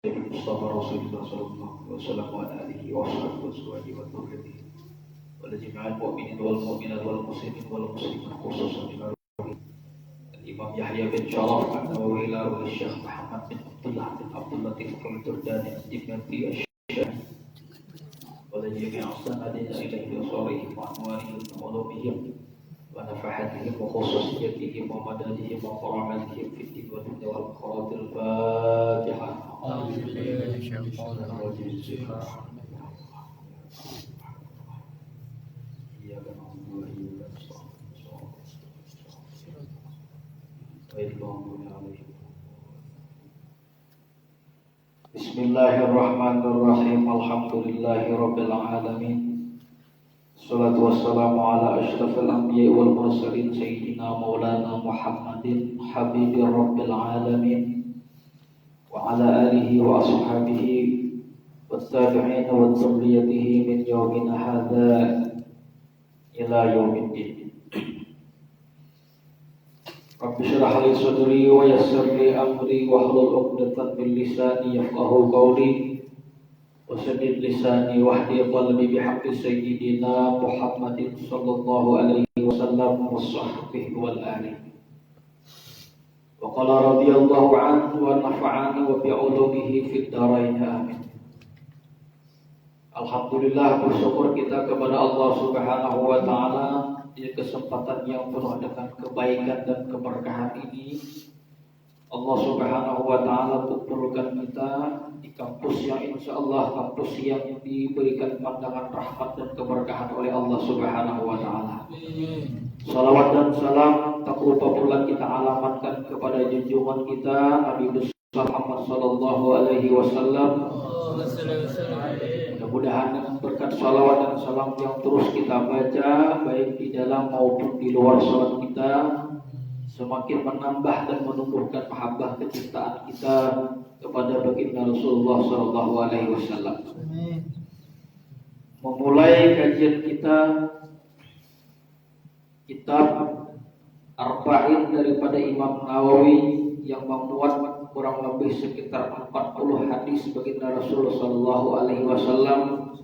المصطفى رسول الله صلى الله عليه وسلم وعلى آله وصحبه وأزواجه وذريته ولجميع المؤمنين والمؤمنات والمسلمين والمسلمات خصوصا إلى الإمام يحيى بن شرف النووي إلى الشيخ محمد بن عبد اللطيف الجرداني الدمياطي الشيخ ولجميع السندين إليه وصالحهم وأنوارهم وعلومهم ونفحاتهم وخصوصيتهم ومدادهم وكراماتهم في الدين والدنيا والآخرة. الفاتحة. Bismillahirrahmanirrahim. Alhamdulillahirabbil alamin. Salatu wassalamu ala asyrafil anbiya'i wal mursalin sayyidina maulana Muhammadin habibir rabbil alamin wa ala alihi wa ashabihi wattabi'ina wa dzurriyyatihi min yawmina hadza ila yaumiddin. Rabbi shrah li sadri wa yassir li amri wahlul 'uqdatam min lisani yafqahu qawli wasadid lisani wahdi qalbi bihaqqi sayyidina Muhammadin sallallahu alaihi wasallam wa sahbihi wal ali. Wa qala radhiyallahu anhu wa nafa'ani wa bi'ulumihi fid dharain amin. Alhamdulillah, bersyukur kita kepada Allah Subhanahu wa taala di kesempatan yang penuh dengan kebaikan dan keberkahan ini. Allah Subhanahu wa taala perlukan kita di kampus yang insyaallah kampus yang diberikan pandangan rahmat dan keberkahan oleh Allah Subhanahu wa taala. Salawat dan salam tak lupa pula kita alamatkan kepada junjungan kita Nabi besar Muhammad sallallahu alaihi wasallam. Mudah-mudahan dengan berkat salawat dan salam yang terus kita baca baik di dalam maupun di luar salat kita semakin menambah dan menumbuhkan mahabbah kecintaan kita kepada baginda Rasulullah sallallahu alaihi wasallam. Memulai kajian kita kitab Arba'in daripada Imam Nawawi yang memuat kurang lebih sekitar 40 hadis baginda Rasulullah sallallahu alaihi wasallam,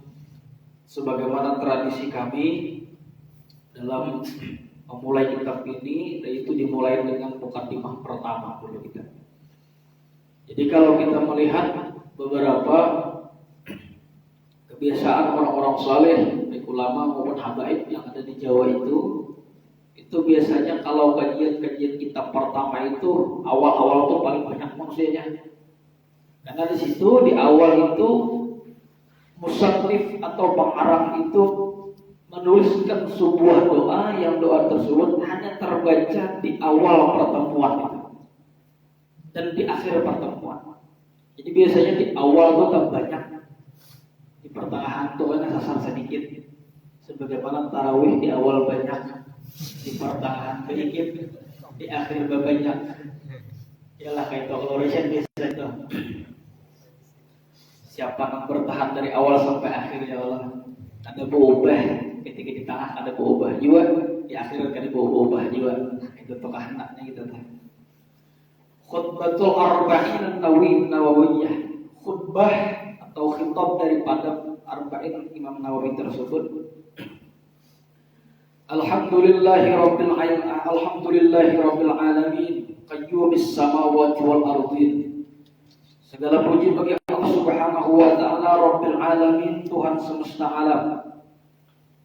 sebagaimana tradisi kami dalam memulai kitab ini, yaitu dimulai dengan mukadimah pertama dulu kita. Jadi kalau kita melihat beberapa kebiasaan orang-orang saleh, baik ulama maupun habaib yang ada di Jawa itu biasanya kalau kajian-kajian kitab pertama itu awal-awal itu paling banyak manusianya. Karena di situ di awal itu musannif atau pengarang itu menuliskan sebuah doa yang doa tersebut hanya terbaca di awal pertemuan itu dan di akhir pertemuan. Jadi biasanya di awal itu terbanyak, di pertengahan itu hanya sasar sedikit. Sebagaimana tarawih di awal banyak, di pertengahan sedikit, di akhir banyak. Yalah kayak toleration biasa itu. Siapa yang bertahan dari awal sampai akhir ya Allah. Ada berubah ketika di tengah, ada berubah juga di akhir, ada berubah juga. Itu tokoh anaknya kita tahu. Khutbatul Arba'in Nawawiyah, khutbah atau khitab daripada Arba'in Imam Nawawi tersebut. Alhamdulillahirabbil alamin qayyumis samawati wal ardin. Segala puji bagi Allah Subhanahu wa taala Rabbil alamin, Tuhan semesta alam.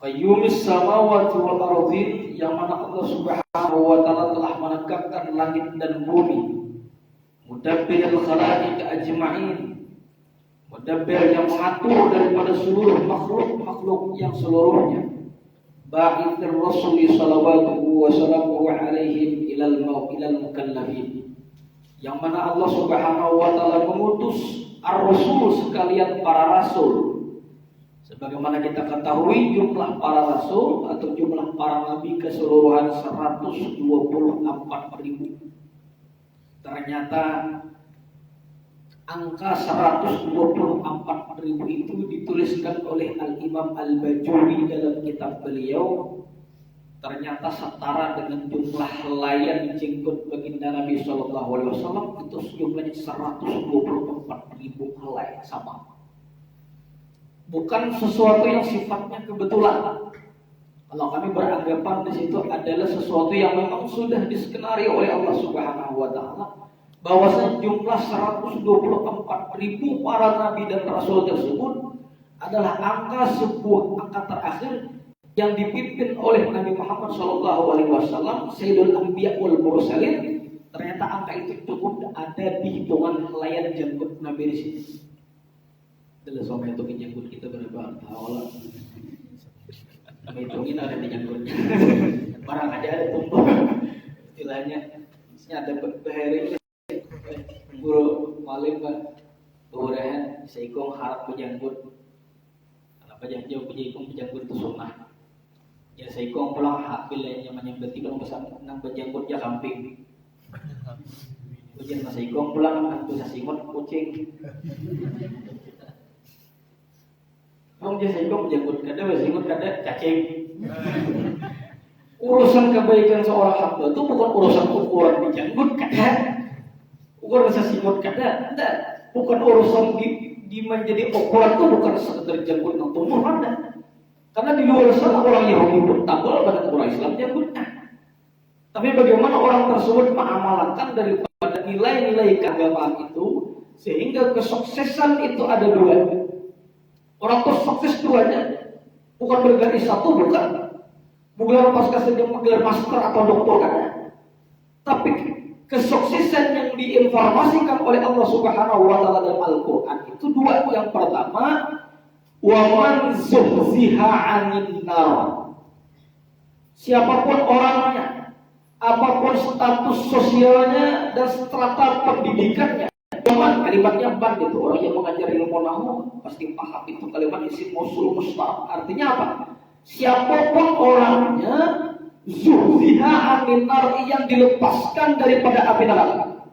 Qayyumis samawati wal ardin, yang mana Allah Subhanahu wa taala telah menegakkan langit dan bumi. Mudabbiril khalaiq ajma'in, mudabbir yang mengatur daripada seluruh makhluk yang seluruhnya. Ba'ithir rasuli salawatuhu wa salamuhu alaihim ilal mukallafin, yang mana Allah Subhanahu wa taala mengutus ar-rasul sekalian para rasul. Sebagaimana kita ketahui jumlah para rasul atau jumlah para nabi keseluruhan 124.000. Ternyata angka 124.000 itu dituliskan oleh Al-Imam Al-Bajuri dalam kitab beliau ternyata setara dengan jumlah helaian jenggot baginda Nabi Shallallahu Alaihi Wasallam itu jumlahnya 124.000 helai sama. Bukan sesuatu yang sifatnya kebetulan. Kalau kami beranggapan di situ adalah sesuatu yang memang sudah diskenario oleh Allah Subhanahu Wa Taala, bahwasanya jumlah 124.000 para nabi dan rasul tersebut adalah sebuah angka terakhir yang dipimpin oleh Nabi Muhammad SAW, Sayyidul Anbiya wal Mursalin. Ternyata angka itu cukup ada di hitungan helaian janggut Nabi di sini. Dalam sama hitungin janggut kita berapa? Allah. Kami hitungin ada di janggut. Barang aja ada tumpuk. Istilahnya, ada beheri. Guru malim pak, burehan seikong harap pejanggut. Apa jauh pejanggut itu sunnah. Ya seikong pulang hak bilanya menyembeti kalau besar nang pejanggut ya kambing. Ujian mas seikong pulang nang bisa simut kucing. Kamu dia seikong pejanggut kada simut kada cacing. Urusan kebaikan seorang hamba itu bukan urusan ukuran pejanggut kada. Ukuran sesimut kada, enggak. Bukan urusan di menjadi ukuran itu bukan sekedar janggut yang tumbuh ada. Karena di luar sana orang Yahudi pun tabel pada orang Islam janggutnya. Tapi bagaimana orang tersebut mengamalkan daripada nilai-nilai keagamaan itu sehingga kesuksesan itu ada dua. Orang itu sukses duanya, bukan bergaris satu, bukan. Bukan pasca saja menggelar master atau doktor kan. Tapi kesuksesan yang diinformasikan oleh Allah Subhanahu wa taala dalam Al-Qur'an itu dua. Yang pertama, wa man zuhziha 'anil nar. Siapapun orangnya, apapun status sosialnya dan strata pendidikannya. Cuman kalimatnya ban itu, orang yang mengajar ilmu nahwu pasti paham itu kalimat isim mausul mustaq. Artinya apa? Siapapun orangnya, zuhziha 'anil nar, yang dilepaskan daripada api neraka.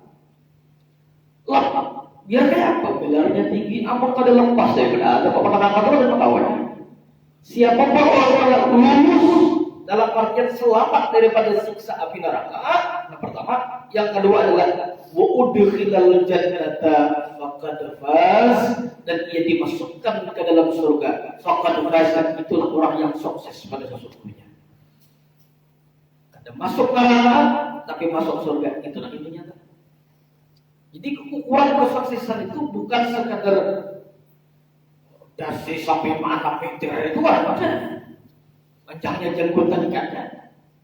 Lepas, biar kayak apa? Gelarnya tinggi, amun kada lepas saya benar. Ada pemenang terus dan melawan. Siapapun orang yang lulus dalam artian selamat daripada siksa api neraka. Yang pertama, yang kedua adalah wa udkhilal jannata faqad faz, dan ia dimasukkan ke dalam surga. Faqad faz, itulah orang yang sukses pada sesungguhnya. Kada masuk neraka tapi masuk surga, itulah intinya. Jadi ukuran kesuksesan itu bukan sekadar dasi sampai mana pinter itu ada. Panjangnya janggut tadi kan.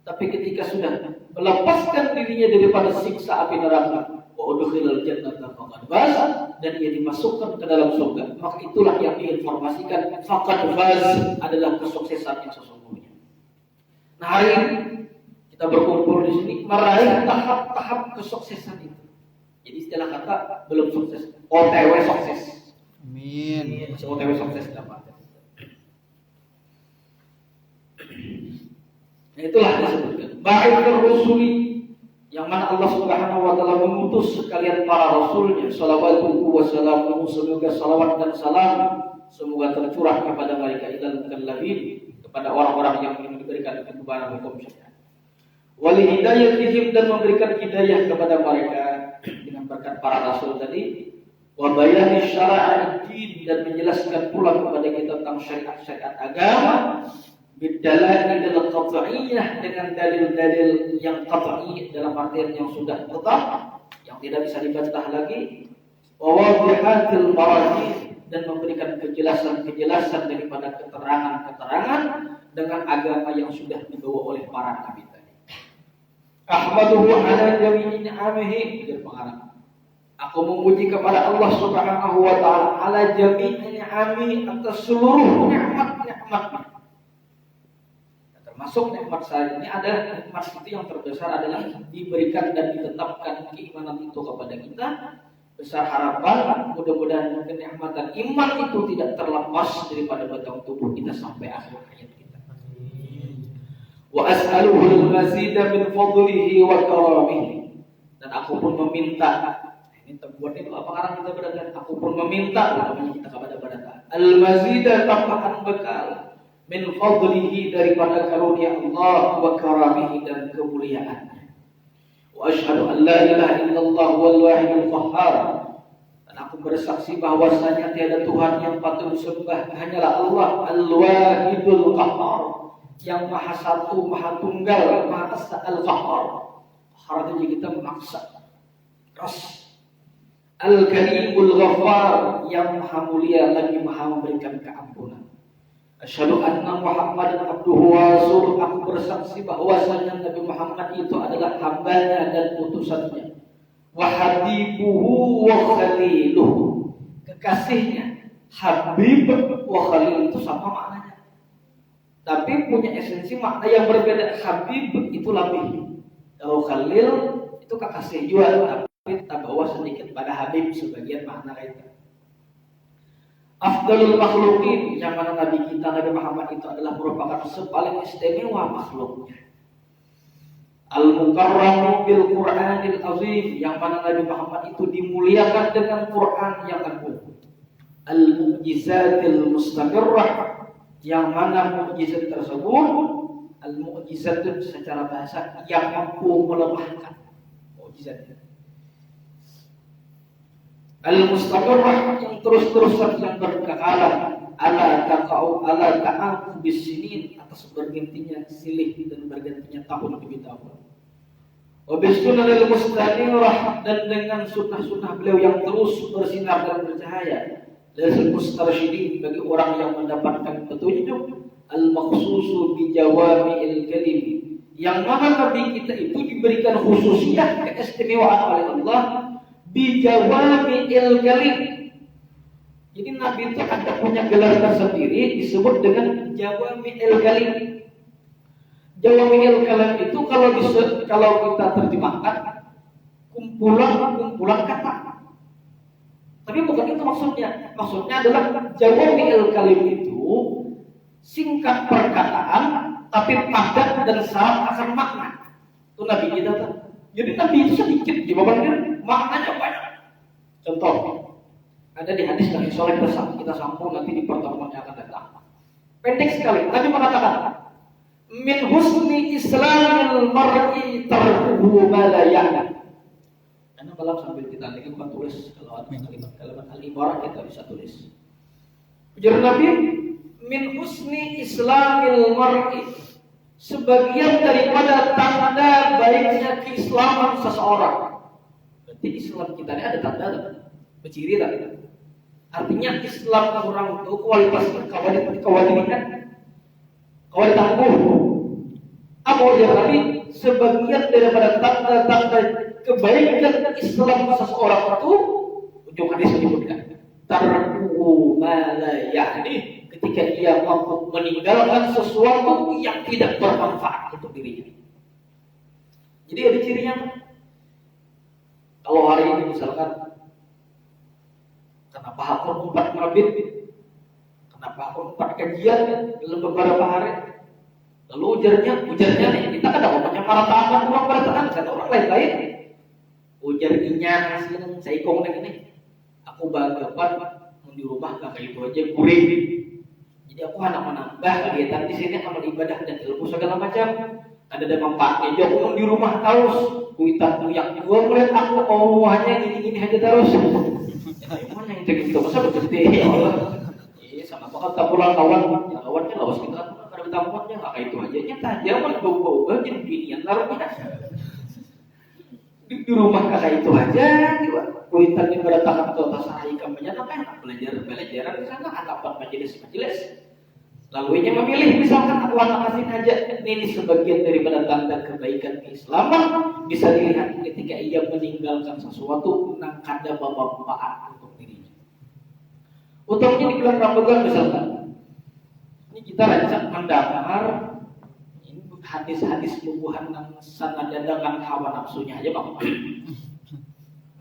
Tapi ketika sudah melepaskan dirinya daripada siksa api neraka, wa udkhilal jannata faqad faz, dan ia dimasukkan ke dalam surga, maka itulah yang diinformasikan faqad faz adalah kesuksesan yang sesungguhnya. Nah, hari ini kita berkumpul di sini meraih tahap-tahap kesuksesan itu. Jadi istilah kata belum sukses, OTW sukses. Amin. Masih OTW sukses dapat. Nah, itulah disebutkan ba'ithur rusuli, yang mana Allah Subhanahu wa taala mengutus sekalian para rasulnya, shalawatuhu wa salamuhu, semoga salawat dan salam semoga tercurah kepada mereka, ilal mukallafin, kepada orang-orang yang diberikan kebenaran hukum syariat. Wali hidayatihim, dan memberikan hidayah kepada mereka dengan berkat para rasul tadi. Wa bayani syara'i din, dan menjelaskan pula kepada kita tentang syariat-syariat agama. Bidalail al-qat'iyyah, dengan dalil-dalil yang qat'i dalam artian yang sudah tetap, yang tidak bisa dibantah lagi. Wa wadihatil marazih, dan memberikan kejelasan-kejelasan daripada keterangan-keterangan dengan agama yang sudah dibawa oleh para nabi tadi. Ahmaduhu ala jami'i ni'amihi, biar pengarang. Aku memuji kepada Allah Subhanahu wa taala ala jami'i ni'amihi, atas seluruh nikmat-nikmatnya. Termasuk nikmat saya ini adalah nikmat itu yang terbesar adalah diberikan dan ditetapkan keimanan itu kepada kita. Besar harapan mudah-mudahan kenikmatan iman itu tidak terlepas daripada batang tubuh kita sampai akhir hayat kita. Wa as'aluhu al-mazida min fadlihi wa karamihi, dan aku pun meminta, ini terbuat itu apa karena kita berada, aku pun meminta namanya kita kepada al-mazida, tambahan bekal, min fadlihi, daripada karunia Allah, wa karamihi, dan kemuliaannya. Wa asyhadu an la ilaha illallah wal wahidul qahhar, dan aku bersaksi bahwasanya tiada Tuhan yang patut disembah hanyalah Allah, al-wahidul qahhar, yang maha satu, maha tunggal, maha esa, al-qahhar. Artinya kita memaksa keras. Al-karimul ghaffar, yang maha mulia lagi maha memberikan keampunan. Asyhadu anna Muhammadan abduhu wa rasuluh, aku bersaksi bahwasanya Nabi Muhammad itu adalah hambanya dan utusannya. Wa habibuhu wa khaliluhu, kekasihnya. Habib wa khalil itu sama maknanya, tapi punya esensi makna yang berbeda. Habib itu lebih, kalau khalil itu kekasih juga, tapi kita bawa sedikit pada habib sebagian makna itu. Afdalul makhluqin, yang mana Nabi kita Nabi Muhammad itu adalah merupakan sepaling istimewa makhluknya. Al-mukarram bil Qur'anil azim, yang mana Nabi Muhammad itu dimuliakan dengan Quran yang agung. Al-mu'jizatil mustaqirrah, yang mana mukjizat tersebut, al-mu'jizat secara bahasa yang mampu melemahkan, mukjizat. Al-mustaqirrah, yang terus-terusan, yang berkekalan. Ala ta'aqub bisinin, atas bergantinya silih dan bergantinya tahun demi tahun. Wa bisunnahil mustanirah, dan dengan sunnah-sunnah beliau yang terus bersinar dan bercahaya. Lil mustarsyidin, bagi orang yang mendapatkan petunjuk. Al-maqsusu bi jawami'il kalim, yang mana Nabi kita itu diberikan khususiyah, keistimewaan oleh Allah, bi jawami'il kalim. Jadi Nabi itu ada punya gelar tersendiri disebut dengan jawami'il kalim. Jawami'il kalim itu kalau kita terjemahkan kumpulan kata. Tapi bukan itu maksudnya. Maksudnya adalah jawami'il kalim itu singkat perkataan tapi padat dan syarat akan makna. Itu Nabi kita tuh. Jadi Nabi itu sedikit jawabannya, maknanya banyak. Contoh, ada di hadis dari Soleh Bersam, kita sambung nanti di pertemuan yang akan datang. Pendek sekali, Nabi mengatakan, min husni islamil mar'i tarkuhu ma la ya'lam. Karena kalau sambil kita nanti bukan tulis, kalau ada kalimat al-ibarah kita bisa tulis. Ujar Nabi, min husni islamil mar'i, sebagian daripada tanda baiknya keislaman seseorang. Berarti Islam kita ini ada tanda, berciri tak? Artinya Islam orang itu kualitasnya kawalitan tangguh. Apa dia tadi? Sebagian daripada tanda-tanda kebaikan Islam seseorang itu, ujung hadis menyebutkan tarku ma la ya'ni, ketika ia mampu meninggalkan sesuatu yang tidak bermanfaat untuk dirinya. Jadi ada cirinya. Kalau hari ini misalkan, kenapa aku 4 mabit, kenapa aku 4 kajian dalam beberapa hari, lalu ujarnya nih, kita kan namanya maratakan orang berataan, kata orang lain-lain. Ujar inyan hasilnya saya ikong ini, aku banggapan di rumah gak kayak itu aja kuring. Jadi aku anak menambah kegiatan di sini, amal ibadah dan ilmu segala macam. Ada manfaatnya juga. Aku di rumah terus, kuitan yang gua melihat aku hanya gini aja terus. Mana yang gitu masa begitu ya Allah. Iya sama bakal tabulan kawan, ya kawannya lawas kita kada tamuannya enggak kayak itu aja. Nyata dia mah bau-bau aja beginian naruhnya. Di rumah kayak itu aja gitu. Kuitan yang berdatang atau tasari kampanye apa belajar di sana atapan majelis. Lalu ia memilih misalkan aku kasih aja ini sebagian daripada tanda kebaikan keislaman, bisa dilihat ketika ia meninggalkan sesuatu yang kada bermanfaat untuk dirinya. Utamanya di bulan Ramadan misalkan, ini kita rancang mendengar ini hadis-hadis lubuhan yang sangat dengan hawa nafsunya aja bang.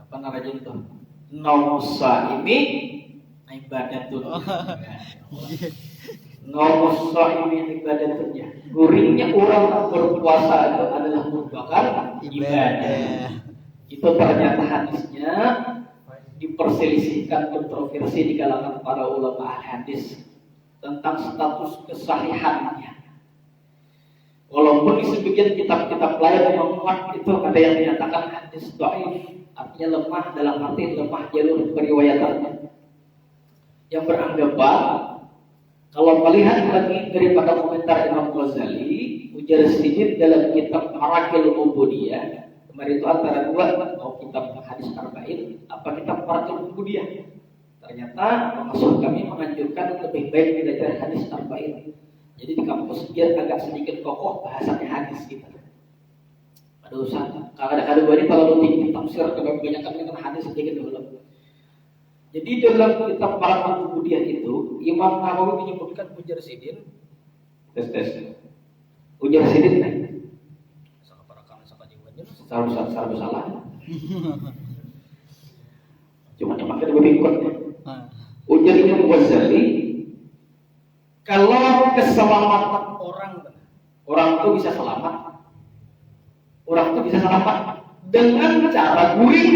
Apa namanya itu? Nausa ini ibadah tuh. Ngomong ini ibadatnya. Guringnya orang berpuasa itu adalah merupakan ibadah. Itu ternyata hadisnya diperselisihkan, kontroversi di kalangan para ulama hadis. tentang status kesahihannya. Walaupun di sebagian kitab-kitab lain yang memuat itu ada yang menyatakan hadis dhaif, artinya lemah dalam arti lemah jalur periwayatannya. Yang beranggapan kalau melihat lagi daripada komentar Imam Ghazali, ujar sedikit dalam kitab Marakil Ubudiyah. Kemarin itu antara dua, mau kitab hadis arba'in apa kitab Marakil Ubudiyah. Ternyata maksud kami menganjurkan lebih baik belajar hadis arba'in. Jadi di kampus biar agak sedikit kokoh bahasanya hadis kita. Ada usaha. Kadang-kadang ini kalau tinggi tafsir kebanyakan dengan hadis sedikit dulu. Jadi dalam kitab Marakil Ubudiyah itu Imam Nawawi menyebutkan ujar sidin. Tes. Ujar sidin nih. Salah parakan sama jiwanya. Secara salah. Cuma yang pakai dua bingkot. Ujar Imam Ghazali, kalau keselamatan orang itu bisa selamat. Orang itu bisa selamat dengan cara guring.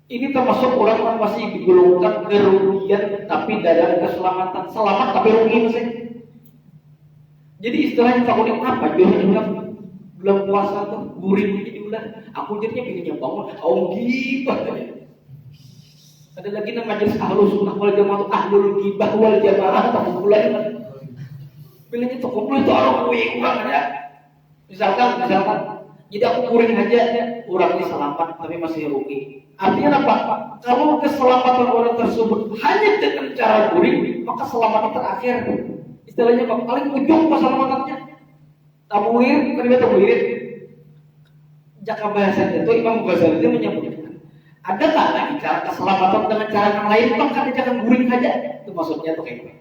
Ini termasuk orang yang masih digolongkan kerugian tapi dalam keselamatan. Selamat tapi rugi masih. Jadi istilahnya takutnya apa? Jangan belum puasa tuh guring jadi ulah. Aku jadinya pengennya bangun. Gibah. Ada lagi nama majelis ahlus sunnah wal jamaah ahlul gibah wal jamaah tak bulan. Bilangnya itu kumpul itu orang kurang ya. Misalkan, jadi aku kuring aja, orang ini selamat tapi masih rugi. Artinya apa? Kalau keselamatan orang tersebut hanya dengan cara kuring, maka selamatnya terakhir. Istilahnya paling ujung keselamatannya. Tamuir, kan tamuir. Jaka bahasanya itu Imam Ghazali itu menyebutkan, ada tak lagi cara keselamatan dengan cara yang lain? Maka jangan guring aja. Itu maksudnya tuh kayak gitu.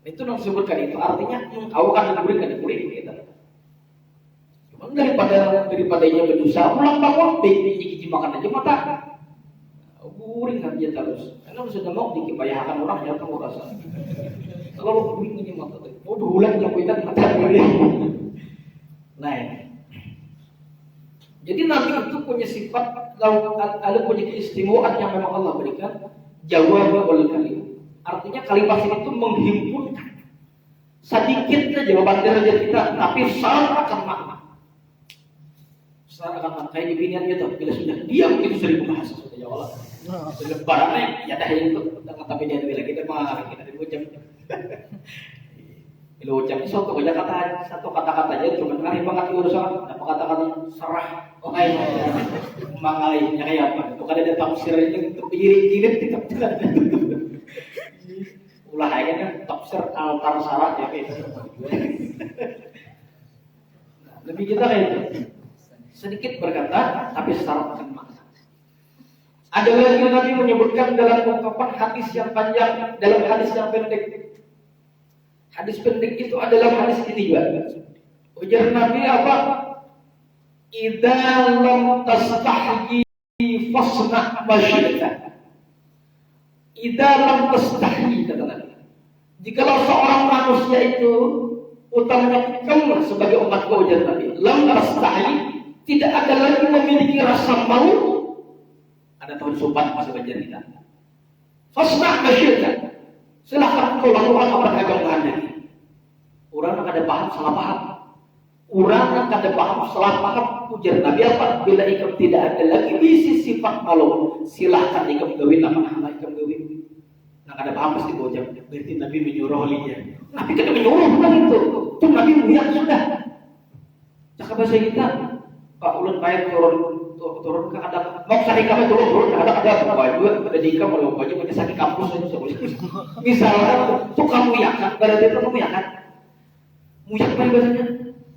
Itu yang disebutkan itu artinya kau kan guring kan guring gitu. Cuma daripada ia berusaha pulang bangun dikiki makan aja mata guring aja terus. Karena sudah mau dikipayahakan orang yang kamu rasa. Kalau guring ini mata mau berulang yang kita mata guring. Nah. Jadi Nabi itu punya sifat, ada punya keistimewaan yang memang Allah berikan, jawab wal kalim. Artinya kalimat ini itu menghimpunkan sedikitnya jawaban derajat kita, tapi syarat akan makna. Syarat akan makna kayak di binian gitu, bila sudah diam itu seribu bahasa sudah jawab. Sudah barangnya ya dah itu, tapi dia lagi kita marah kita diucap. Bila ucap satu kata-kata aja cuma ngari banget urusan, apa kata-kata serah. Oke, mangai kayak apa? Bukan ada tafsir ini untuk diri-diri kita. Ulah aja kan tafsir altar sarah ya kayak. Lebih kita kayak itu. Sedikit berkata tapi syarat akan makna. Ada lagi Nabi menyebutkan dalam ungkapan hadis yang panjang, dalam hadis yang pendek. Hadis pendek itu adalah hadis ini juga. Ujar Nabi apa? Idza lam tastahyi fasna ma syi'ta. Idza lam tastahyi kata Nabi. Jikalau seorang manusia itu utamanya kamu sebagai umat ujar Nabi, lam tastahyi, tidak ada lagi memiliki rasa malu. Ada tahun sopan masih baca kita. Fasna ma syi'ta. Silahkan kau lakukan apa yang agama Anda. Orang yang ada paham salah paham. Orang yang ada paham salah paham. Ujar Nabi apa? Bila ikam tidak ada lagi bisi sifat malu, silahkan ikam gawin apa ikam gawin. Yang ada paham pasti kau jawab. Berarti Nabi menyuruh dia. Nabi tidak menyuruh bukan itu. Itu Nabi melihat sudah. Cakap bahasa kita. Pak ulun payah turun ke ada mau cari kami turun ke ada baju ada di kamar baju punya sakit kampus itu misalnya tuh kamu yakan berarti itu kamu yakan muyak kan biasanya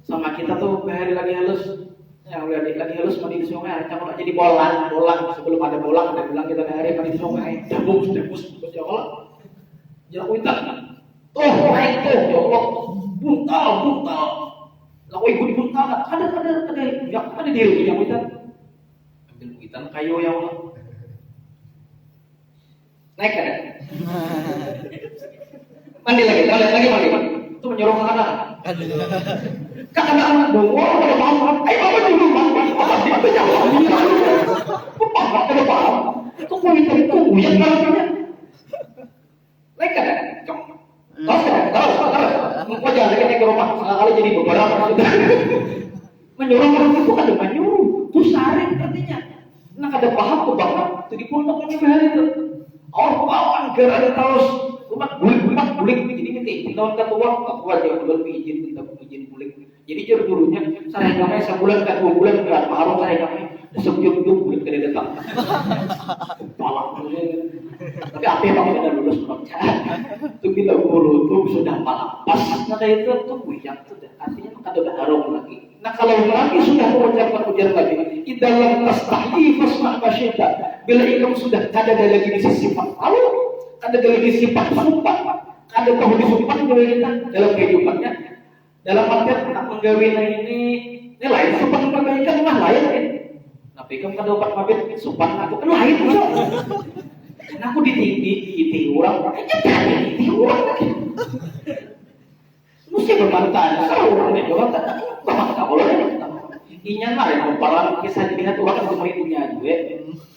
sama kita tuh hari lagi halus yang lagi halus mandi di sungai kalau jadi bolang sebelum ada bolang ada bilang kita hari mandi di sungai debus ya Allah jauh itu tuh naik tuh ya Allah buntal lalu ikut buntal ada ya ada diri yang itu ambil buitan kayu ya Allah. Naik kan? Mandi lagi. Itu menyuruh ke kanan. Ke kanan dong. Kalau paham. Ayo apa dulu mandi. Apa sih itu jauh? Paham. Itu kulitan itu yang rasanya. Naik kan? kali jadi beberapa sudah. Menyuruh orang itu kan ada menyuruh, itu saring artinya. Nah kada paham ke bapak, itu di pondok ini hari itu. Orang bawa negara ada terus, umat bulik, jadi kita tahun ketua dia belum izin kita izin bulik. Jadi dulunya saya kami sebulan ke 2 bulan enggak harus saya kami sebelum bulik kada datang. Palak tapi apa yang kita lulus kerja itu kita guru itu sudah malam pas nada itu tuh buyang sudah artinya kada ada harum lagi. Nah kalau lagi sudah mengucapkan ujar lagi idalam tastahyi fasma masyita bila ikam sudah kada ada lagi di sifat lalu kada ada lagi sifat sumpah kada tahu disumpah juga kita dalam kehidupannya dalam artian tak menggawin ini lain sumpah perbaikan mah lain tapi ikam kada dapat mabit sumpah aku kan lain karena aku ditinggi orang, ditinggi orang lagi. Mesti berbantah, kalau orang yang berbantah, bapak tak boleh. Inya lah yang memparang kisah dilihat orang yang punya juga.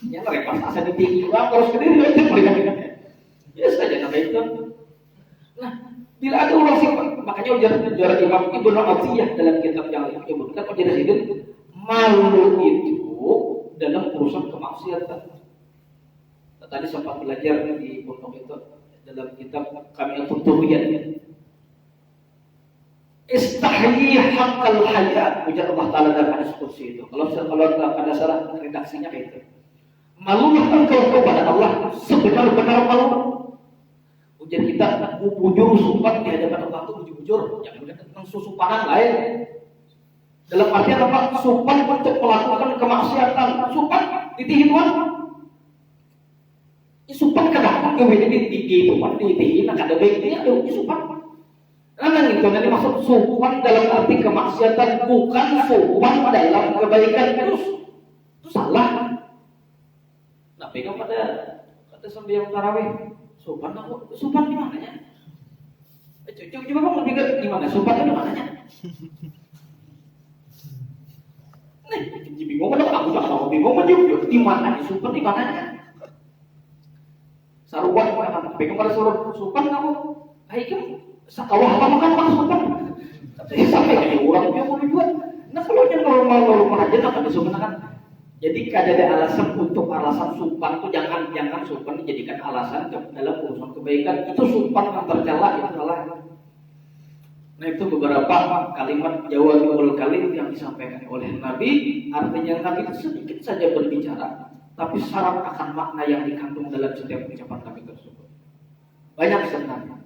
Inya lah yang pas asal ditinggi orang, terus kediri itu boleh. Ya saja nama itu. Nah, bila ada orang sifat, makanya ujar Imam Ibnu Atiyah dalam kitab yang lain menyebutkan ujar Sidin, malu itu dalam urusan kemaksiatan. Tadi sempat belajar di pondok itu dalam kitab kami Al-Futuhiyat. Istahyi haqqal hayat ujar Allah Ta'ala dalam hadis qudsi itu. Kalau ada salah redaksinya kayak itu. Malulah engkau kepada Allah sebenar-benar malu. Ujar kita bujur sumpah di hadapan Allah itu bujur, jangan tentang susupanan lain. Dalam artian apa? Sumpah untuk melakukan kemaksiatan, sumpah ditihiduan. Sumpah kadang kemudian di nak ada baiknya ada sumpah. Karena itu nanti maksud sumpah dalam arti kemaksiatan bukan sumpah dalam kebaikan itu salah. Nah, pegang pada sembahyang tarawih sumpah di mananya? Coba kamu pikir di mana sumpah itu di mananya? Nih, bingung mana aku jangan bingung menjawab di mana sumpah di mananya? Saruan kan, bingung pada suruh supan kamu, kan sakawah apa makan pas supan, tapi sampai kayak orang yang mau dibuat. Nah kalau yang normal aja akan disumpahkan. Jadi kada ada alasan untuk alasan supan itu jangan supan dijadikan alasan dalam urusan kebaikan itu supan yang tercela itu salah. Nah itu beberapa kalimat jawabul kalim yang disampaikan oleh Nabi. Artinya Nabi itu sedikit saja berbicara. Tapi syarat akan makna yang dikandung dalam setiap ucapan Nabi tersebut banyak sebenarnya.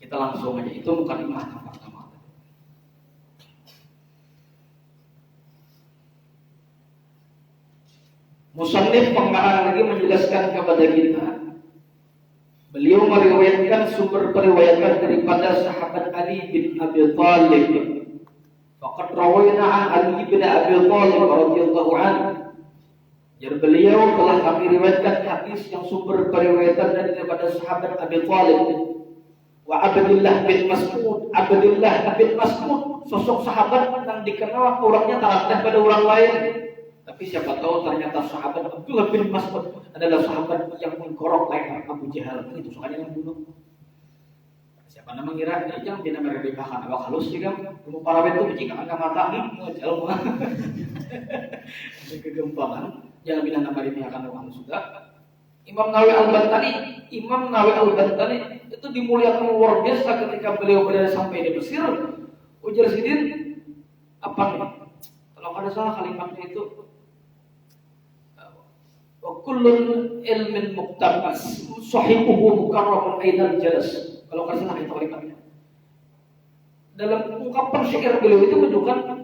Kita langsung aja, itu bukan makna pertama. Musannif pengarang lagi menjelaskan kepada kita. Beliau meriwayatkan sumber periwayatan daripada sahabat Ali bin Abi Thalib. Faqad rawayna an Ali bin Abi Thalib radhiyallahu anhu. Jadi beliau telah kami riwayatkan hadis yang sumber periwayatan daripada sahabat Abi Thalib wa Abdullah bin Mas'ud. Abdullah bin Mas'ud sosok sahabat yang dikenal orangnya tak pada orang lain. Tapi siapa tahu ternyata sahabat Abdullah bin Mas'ud adalah sahabat yang mengkorok leher Abu Jahal. Itu soalnya yang bunuh. Siapa nama ngira jangan dia nama bebakan agak halus juga. Kamu para itu jika angka mata jauh kegempangan. Jangan bilang nama ini akan orang sudah. Imam Nawawi Al-Bantani itu dimuliakan luar biasa ketika beliau berada sampai di Mesir. Ujar Sidin apa nih? Kalau ada salah kalimatnya itu wa kullun ilmin muqtabas sahibuhu mukarramun ainal jalas. Kalau ada salah itu kalimatnya. Dalam ungkapan syair beliau itu menunjukkan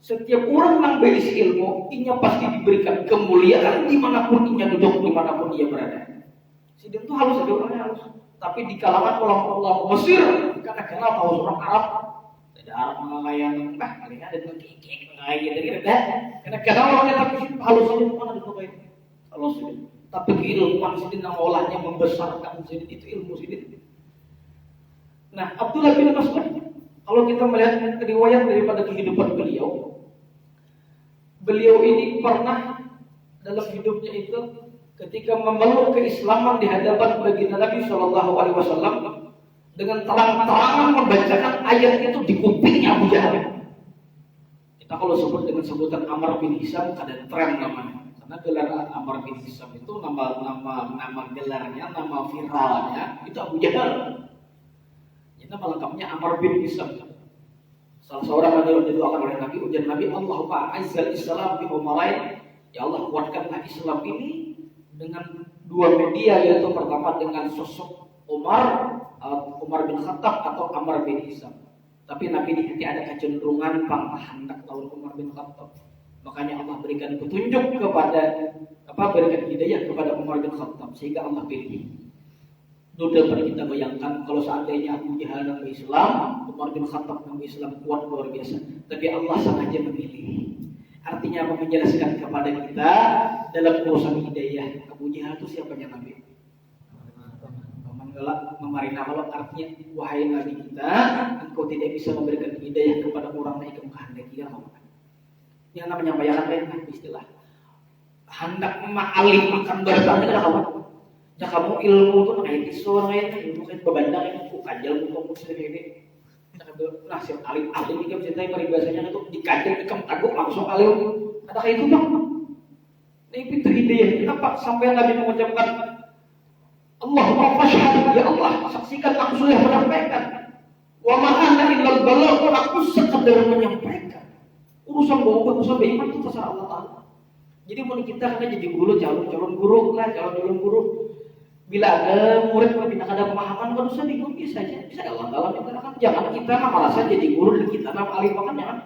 setiap orang yang berisi ilmu, inya pasti diberikan kemuliaan dimanapun inya duduk, dimanapun ia berada. Sidin itu halus saja orangnya halus. Tapi di kalangan ulama Mesir, karena kenal tahu orang Arab, ada Arab mengayang, kalian ada yang kikik mengayang, jadi ada. Karena kenal orangnya tapi halus saja bukan ada kebaikan. Halus saja. Tapi keilmuan Sidin yang olahnya membesarkan Sidin itu ilmu Sidin. Nah, Abdullah bin Mas'ud, kalau kita melihat riwayat daripada kehidupan beliau ini pernah dalam hidupnya itu ketika memeluk keislaman di hadapan baginda Nabi Shallallahu Alaihi Wasallam, dengan terang-terangan membacakan ayat itu di kupingnya Abu Jahal. Kita kalau sebut dengan sebutan Amr bin Hisam ada tren namanya. Karena gelar Amr bin Hisam itu nama gelarnya, nama viralnya itu Abu Jahal. Ini nama lengkapnya Amr bin Hisam. Salah seorang yang didoakan oleh Nabi, ujian Nabi, Allahumma a'izzal Islam bi umarain. Ya Allah, kuatkanlah Islam ini dengan dua media, yaitu pertama dengan sosok Umar bin Khattab atau Amr bin Hisam. Tapi Nabi ini ada kecenderungan hendak lawan Umar bin Khattab. Makanya Allah berikan petunjuk berikan hidayah kepada Umar bin Khattab sehingga Allah pilih. Sudah pernah kita bayangkan kalau seandainya Abu Jahal nama Islam, Umar bin Khattab nama Islam kuat luar biasa. Tapi Allah sengaja memilih. Artinya apa? Menjelaskan kepada kita dalam urusan hidayah. Abu Jahal itu siapanya Nabi? Memarina kalau artinya wahai Nabi kita, engkau tidak bisa memberikan hidayah kepada orang yang kamu kehendaki. Yang namanya bayangan istilah hendak ma'alim akan bersama dengan kamu. Ya kamu ilmu itu kayak kisah ilmu kayak bebandang itu kajal untuk ini. Nah, si alim ini kan mencintai peribahasanya itu dikajal ikam taguk langsung alim. Ada kayak itu bang. Ini pintu hidayah. Kenapa sampai Nabi mengucapkan Allahumma fashhad, ya Allah saksikan aku sudah menyampaikan. Wa ma ana illal balagh, aku sekadar menyampaikan. Urusan beriman itu terserah Allah Taala. Jadi mau kita kan jadi guru, calon guru. Bila ada murid tidak ada pemahaman, kan usah bingung saja. Bisa Allah Taala juga kan. Jangan kita merasa jadi guru dan kita nama alim kan jangan.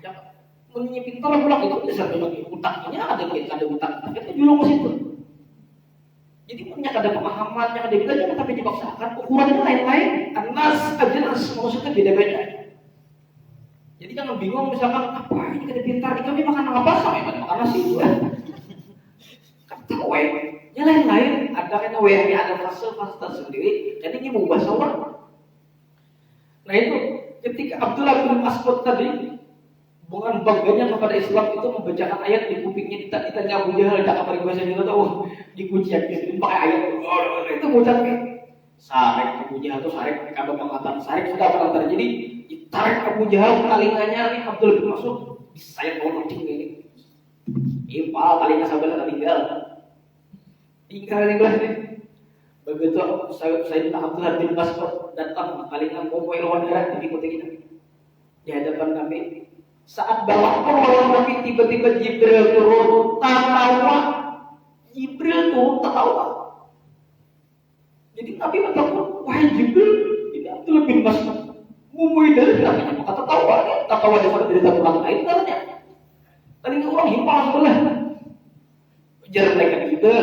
Jangan menyipin tolong pulang itu bisa bagi utangnya ada utang. Kita julung ke situ. Jadi punya ada pemahaman yang ada bilangnya tapi dipaksakan ukurannya lain-lain. Anas ajelas maksudnya beda-beda. Jadi jangan bingung misalkan apa ini kada pintar kami makan apa sama makan nasi juga. Kata yang lain-lain ada kena yang ada fase tersendiri. Jadi ini mau bahasa orang. Nah itu ketika Abdullah bin Mas'ud tadi bukan bangganya kepada Islam itu membacakan ayat di kupingnya ditanya Abu Jahal tak apa bahasa juga tahu dikuciak gitu pakai ayat itu bocah sarek Abu Jahal itu sarek kalau pengatakan sarek sudah pernah terjadi ditarik Abu Jahal talinganya nih Abdullah bin Mas'ud disayat bawah ini impal talingnya sabar tinggal nih begitu Sayyidina Abdullah bin Mas'ud datang talingnya mau lawan darah diikuti kita di hadapan Nabi. Saat bawa lawan Nabi tiba-tiba Jibril turun tertawa. Jadi Nabi bertakwa, wahai Jibril, ini Abdullah bin Mas'ud. Mumui dari namanya maka tertawa daripada cerita orang lain katanya. Tadinya orang himpal sebelah. Ujar mereka juga,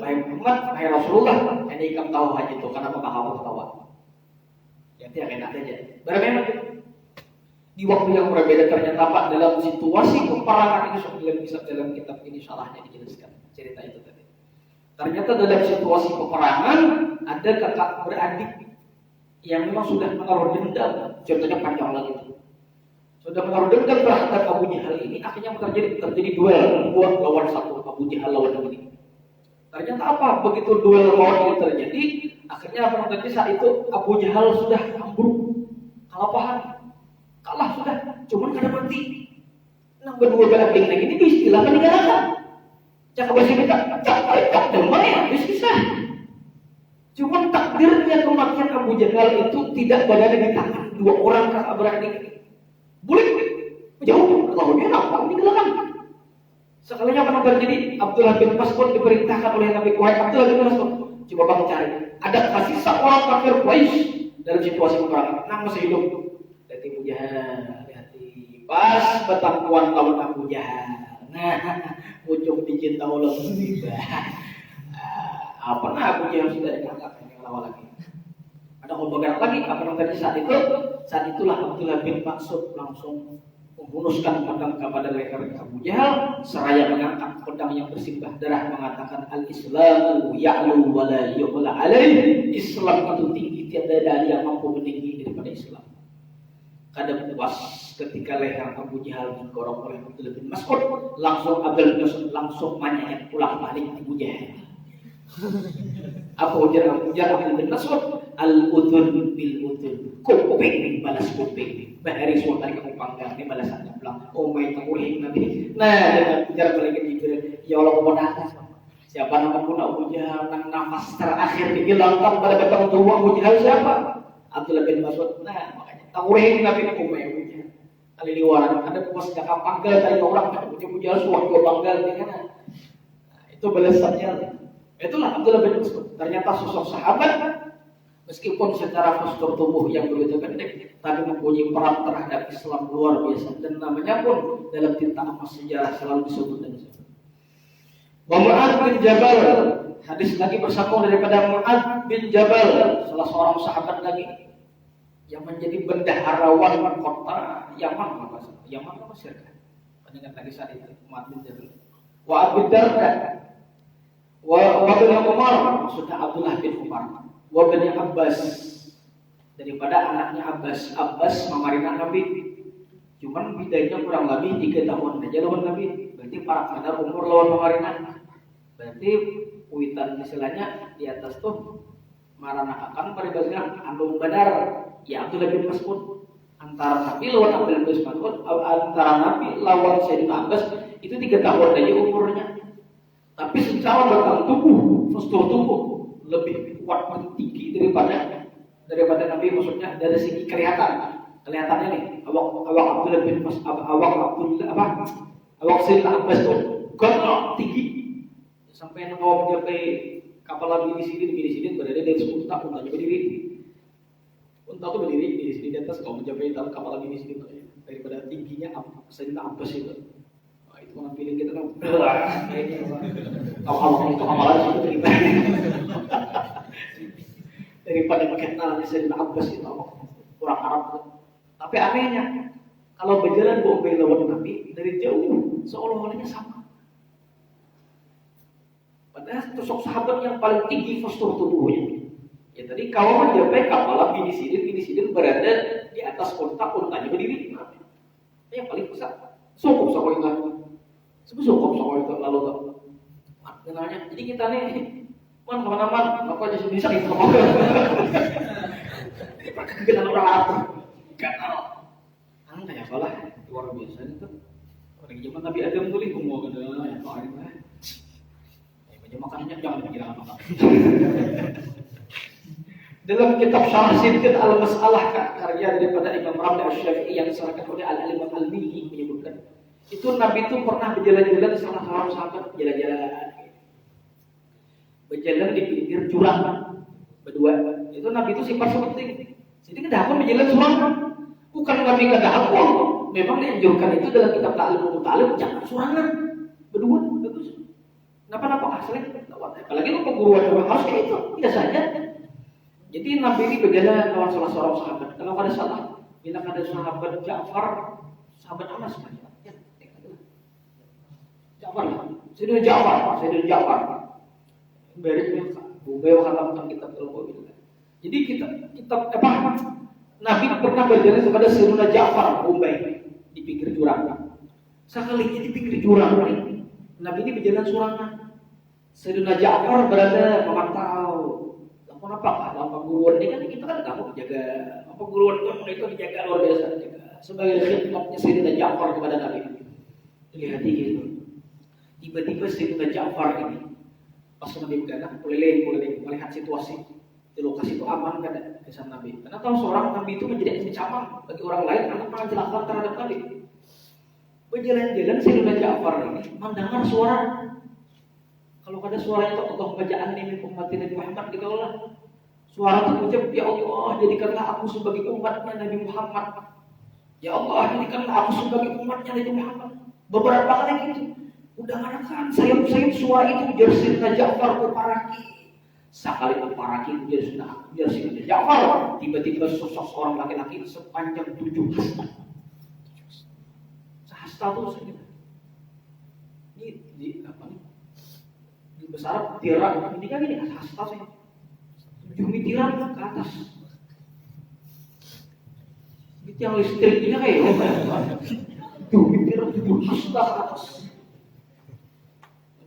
wahai Muhammad, wahai Rasulullah, ini kamu tahu aja itu kenapa kamu tertawa. Jadi enak aja. Bagaimana? Di waktu yang berbeda ternyata Pak dalam situasi peperangan ini dalam kitab ini salahnya dijelaskan cerita itu tadi. Ternyata dalam situasi peperangan ada kakak beradik yang memang sudah menaruh dendam, contohnya panjang lagi itu. Sudah menaruh dendam terhadap Abu Jahal ini, akhirnya terjadi duel lawan satu Abu Jahal lawan ini. Ternyata apa? Begitu duel lawan ini terjadi, akhirnya apa terjadi saat itu Abu Jahal sudah ambruk, kalah sudah, cuman kada mati. Nah berdua belading lagi ini istilah meninggalkan. Cakap bahasa kita, cakap damai ya, bisa. Cuman takdirnya kematian Abu Jahal itu tidak berada di tangan dua orang kakak beradik. Boleh jauh, lawannya nampak meninggalkan. Sekalinya pernah terjadi Abdullah bin Mas'ud diperintahkan oleh Nabi Kuwait. Abdullah bin Mas'ud, coba kamu cari. Ada kasih seorang kafir Quraisy dalam situasi peperangan, nang masih hidup. Abu Jahal, hati-hati. Pas pertempuran lawan Abu Jahal. Nah, ujung dicinta Allah sendiri. Apa Abu Jahal sudah diangkat yang lawan lagi. Ada omongan lagi apa yang terjadi saat itulah Abdullah bin Mas'ud langsung menghunuskan pedang kepada leher Abu Jahal seraya mengangkat pedang yang bersimbah darah mengatakan al-Islamu ya'lu wa la yu'la alaih. Islam itu tinggi, tiada ada yang mampu meninggi daripada Islam. Kada puas ketika leher Abu Jahal digorok oleh Abdullah bin Mas'ud, langsung Abdullah bin Mas'ud langsung menyayat pulang balik Abu Jahal. Apa ujar Abu Jahal bin Mas'ud? al-udhun bil udhun. Kuping nih balas kuping. Bahari suatu kali kamu panggang nih balasannya bilang, oh my takuhin nabi. Nah, dengan bicara balik Jibril, ya Allah mau atas. Siapa nama pun Abu Jahal nang nafas terakhir dihilangkan pada batang tubuh Abu Jahal siapa? Abdullah bin Mas'ud. Nah, makanya takuhin nabi Abu Jahal. Kali liwaran ada pas jaka panggal dari orang kan Abu Jahal suatu panggal nih kan. Nah, itu balasannya. Itulah Abdullah bin Mas'ud. Ternyata sosok sahabat meskipun secara postur tubuh yang begitu pendek, tapi mempunyai peran terhadap Islam luar biasa dan namanya pun dalam tinta emas sejarah selalu disebut dan disebut. Mu'adz bin Jabal, hadis lagi bersambung daripada Mu'adz bin Jabal, salah seorang sahabat lagi yang menjadi bendaharawan kota Yaman, Yaman apa Mesir kan? Pendengar lagi saat itu Mu'adz bin Jabal. Wa Abu Darda, wa bin Umar, maksudnya Abdullah bin Umar. Wa bin Abbas, daripada anaknya Abbas mamarina Nabi. Cuman bedanya kurang lebih 3 tahun aja lawan Nabi. Berarti para kadar umur lawan mamarina. Berarti witan istilahnya di atas tuh marana akan peribahasanya andung benar. Ya Abdullah bin Mas'ud antara Nabi lawan Abdullah bin Mas'ud, antara Nabi lawan Sayyidina Abbas itu 3 tahun aja umurnya. Tapi secara batang tubuh, postur tubuh lebih kuat dan tinggi daripada Nabi, maksudnya dari segi kelihatannya nih awak Abdullah bin Mas'ud, awak Sayyidina Abbas tuh gagah tinggi sampai mau mencapai kapal lagi di sini berada di atas untanya berdiri. Unta tuh berdiri di sini di atas, kalau mencapai kapal lagi di sini daripada tingginya Sayyidina Abbas itu. Itu feeling kita kan kalau itu amalan itu daripada kenalnya Sayyidina Abbas itu kurang Arab. Tapi anehnya kalau berjalan Bombay lawan Nabi dari jauh seolah-olahnya sama. Padahal sosok sahabat yang paling tinggi postur tubuhnya. Ya tadi kalau mencapai kapal bini sidin berada di atas untanya berdiri. Yang paling besar. Cukup sama itu. Cukup sama itu lalu tak. Kenalnya. Jadi kita nih kemana-mana, apa aja bisa gitu. Ini perkenalan orang Arab. Kenal. Kayak salah luar biasa itu. Pada zaman Nabi Adam dulu ngomong ada ya Pak ini. Ya makannya jangan dikira makan. Dalam kitab Syarh Sidqat al-Mas'alah karya daripada Imam Rabi' Asy-Syafi'i yang diserahkan oleh Al-Imam Al-Mili menyebutkan itu Nabi itu pernah berjalan-jalan sama seorang sahabat berjalan di pinggir jurang berdua. Itu Nabi itu sifat seperti ini. Jadi kedahapun berjalan surang bukan Nabi kedahapun. Memang dianjurkan itu dalam kitab Ta'lim jangan surangan berdua bagus. Kenapa asalnya apalagi lu perguruan harus kayak itu biasanya. Jadi Nabi ini berjalan lawan salah seorang sahabat. Kalau ada salah, bilang ada sahabat Ja'far, sahabat Anas kan? Ya, Sayyidina Ja'far. Beres Bubay kata tentang kitab ilmu itu. Jadi kitab apa? Nabi pernah berjalan kepada Sayyidina Ja'far Bubay di pinggir jurang. Sekalinya di pinggir jurang ini, Nabi ini berjalan surangan. Sayyidina Ja'far berada memantau. Kenapa? Dalam perguruan ini kan kita kan kamu jaga perguruan itu dijaga luar biasa sebagai khidmatnya Sayyidina Ja'far kepada Nabi. Lihat gitu. Tiba-tiba Sayyidina Ja'far ini pas Nabi berada keliling melihat situasi di lokasi itu aman kan kesan Nabi. Karena tahu seorang Nabi itu menjadi ancaman bagi orang lain karena pengajaran terhadap Nabi. Berjalan-jalan Sayyidina Ja'far ini mendengar suara. Kalau ada suaranya tokoh bacaan ini umat Nabi Muhammad gitu lah. Suara terucap, ya Allah, jadikanlah aku sebagai umatnya Nabi Muhammad. Ya Allah, jadikanlah aku sebagai umatnya Nabi Muhammad. Beberapa kali gitu. Udah nganakan sayup-sayup suara itu jadi Sayyidina Ja'far berparaki. Sekali berparaki jadi Sayyidina Ja'far. Tiba-tiba sosok seorang laki-laki sepanjang 7 hasta. Sehasta itu Sayyidina. Ini di apa nih? Di besar tiran ini kan ini hasta saya. 7 tiran ke atas. Tiang listriknya kayak tiran 7 hasta ke atas.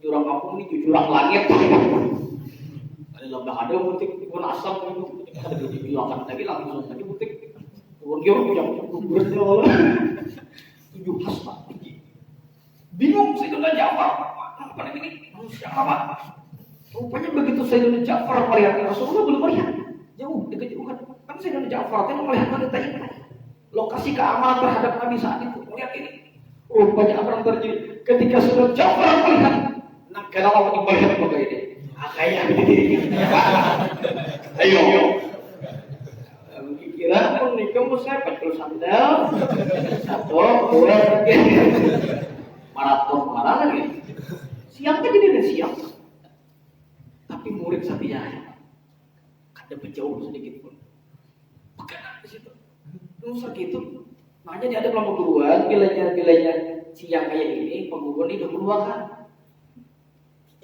Jurang kampung ini jurang langit. Ada lembah ada motif pun asam Aduh, dibilangkan lagi langsung tadi butik. Turun yang berarti Allah. 7 hasma. Bingung Sayyidina Ja'far. Apa ini? Manusia apa? Rupanya begitu Sayyidina Ja'far melihat Rasulullah belum melihat. Jauh, di kejauhan. Kan Sayyidina Ja'far itu melihat wanita ini. Lokasi keamanan terhadap Nabi saat itu. Melihat ini. Rupanya apa yang terjadi? Ketika Sayyidina Ja'far melihat, nah kenapa mau melihat apa ini? Kayak begini. Ayo. Kira menikah saya pakai sandal. 1, 2, 3. Maraton lagi. Siang kan jadi siang. Tapi murid Satya ada berjauh sedikit pun. Makanan di situ. Nusa gitu. Makanya dia ada kelompok duluan, bilanya siang kayak ini, penggugur ini dahulukan.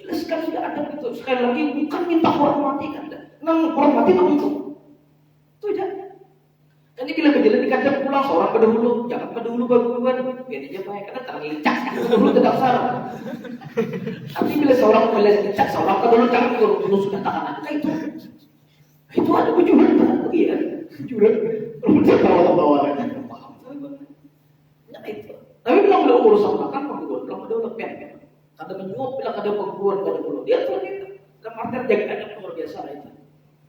Jelaskan sudah ada gitu. Sekali lagi bukan minta hormati kan. Nang hormati langsung. Itu aja. Dan ini bila berjalan dikatakan pulang seorang pendahulu, jangan pendahulu baguan, biar aja baik karena terlincak pendahulu tetap salah. Tapi bila seorang melincak seorang pendahulu jangan pendahulu sudah tahan aja itu. Itu ada kejuran iya, kejuran. Udah bawa lagi. Nah itu. Tapi bilang udah urusan makan pengguan, bilang udah lepen. Ada menyuap, bilang ada pengguan, ada pulau. Dia tuh gitu. Dalam artian jaga luar biasa lah itu.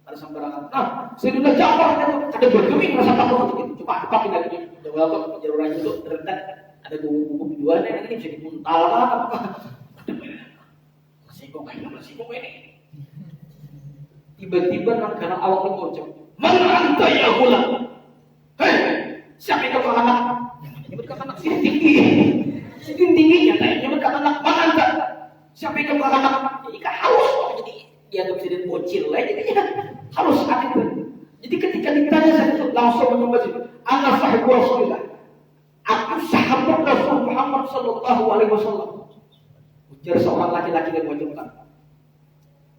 Ada sembarangan. Nah, Sayyidina Ja'far ada bergeming rasa takut gitu. Coba pakai lagi. Coba kalau jalurannya itu rendah, ada buku jualnya ini bisa dimuntalkan apa? Masih kok ini. Tiba-tiba karena awak itu ucap, "Man anta ya ghulam?" Hei, siapa itu anak? Nyebut kata anak sini tinggi. Sini tingginya tanya nyebut kata anak, "Man anta?" Siapa itu anak? Jadi kan haus jadi dia nggak bisa dibocil lah jadinya harus aktif. Jadi ketika ditanya saya itu langsung menyebut ana sahibu Rasulullah, aku sahabat Rasul Muhammad sallallahu alaihi wasallam. Ujar seorang laki-laki yang mengucapkan,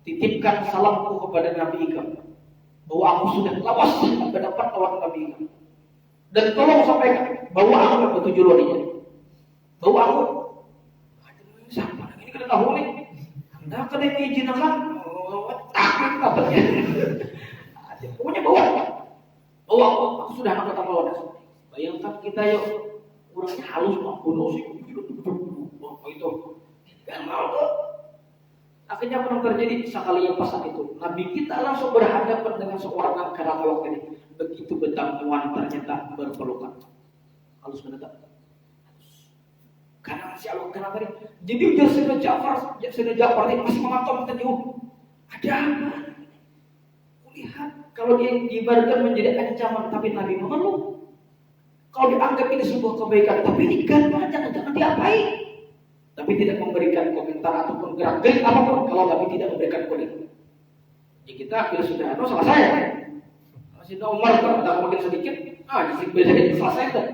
titipkan salamku kepada Nabi kamu bahwa aku sudah lawas mendapat awak Nabi kamu, dan tolong sampaikan bahwa aku dapat tujuh lorinya, bahwa aku siapa ini kena tahu nih, anda kena diizinkan takut katanya. Pokoknya bawa aku sudah anak kata lawan. Bayangkan kita yuk orangnya halus bunuh sih itu kan mau tuh. Akhirnya apa yang terjadi sekali yang pasang itu Nabi kita langsung berhadapan dengan seorang angkara awak ini. Begitu bertanggungan ternyata berpelukan halus mendekat karena si Allah kenapa tadi. Jadi ujar Sayyidina Ja'far ini masih memantau jauh. Ada apa? Lihat kalau dia diibaratkan menjadi ancaman tapi Nabi mengeluh. Kalau dianggap ini sebuah kebaikan tapi ini jangan diapai. Tapi tidak memberikan komentar ataupun gerak-gerik apapun kalau Nabi tidak memberikan kode. Ya kita bila sudah selesai. Masih Umar kalau ada mungkin sedikit, jadi biasanya selesai kan.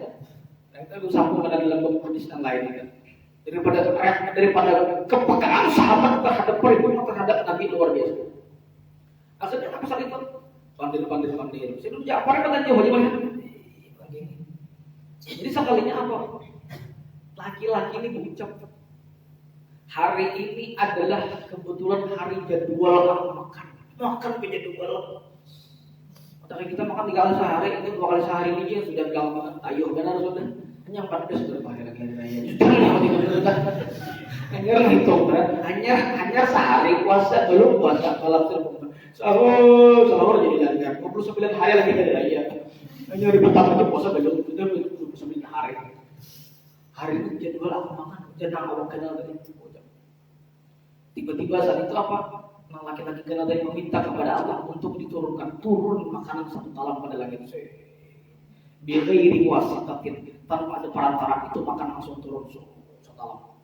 Dan kita sambung ada dalam hadis yang lain kan. Daripada kepekaan sahabat terhadap perhubungan terhadap Nabi luar biasa. Akhirnya apa saat itu? Pandir. Sayyidina Ja'far katanya wajibnya. Jadi sekalinya apa? Laki-laki ini berucap, hari ini adalah kebetulan hari jadwal makan penjadwal. Tapi kita makan 3 kali sehari, itu 2 kali sehari ini dia sudah bilang ayo benar sudah. Hanya 14 sudah pakai lagi raya. Hanya itu hanya sehari puasa belum puasa malam terbang. Sahur jadi langgar. 29 hari lagi dari raya. Hanya hari pertama itu puasa belum 29 hari. Hari itu jadwal aku makan, jangan orang kenal tadi. Tiba-tiba saat itu apa? Nah, laki-laki kenal tadi meminta kepada Allah untuk diturunkan makanan satu talam pada langit. Bighairi wasitatin, tanpa ada perantara itu makan langsung turun setalam.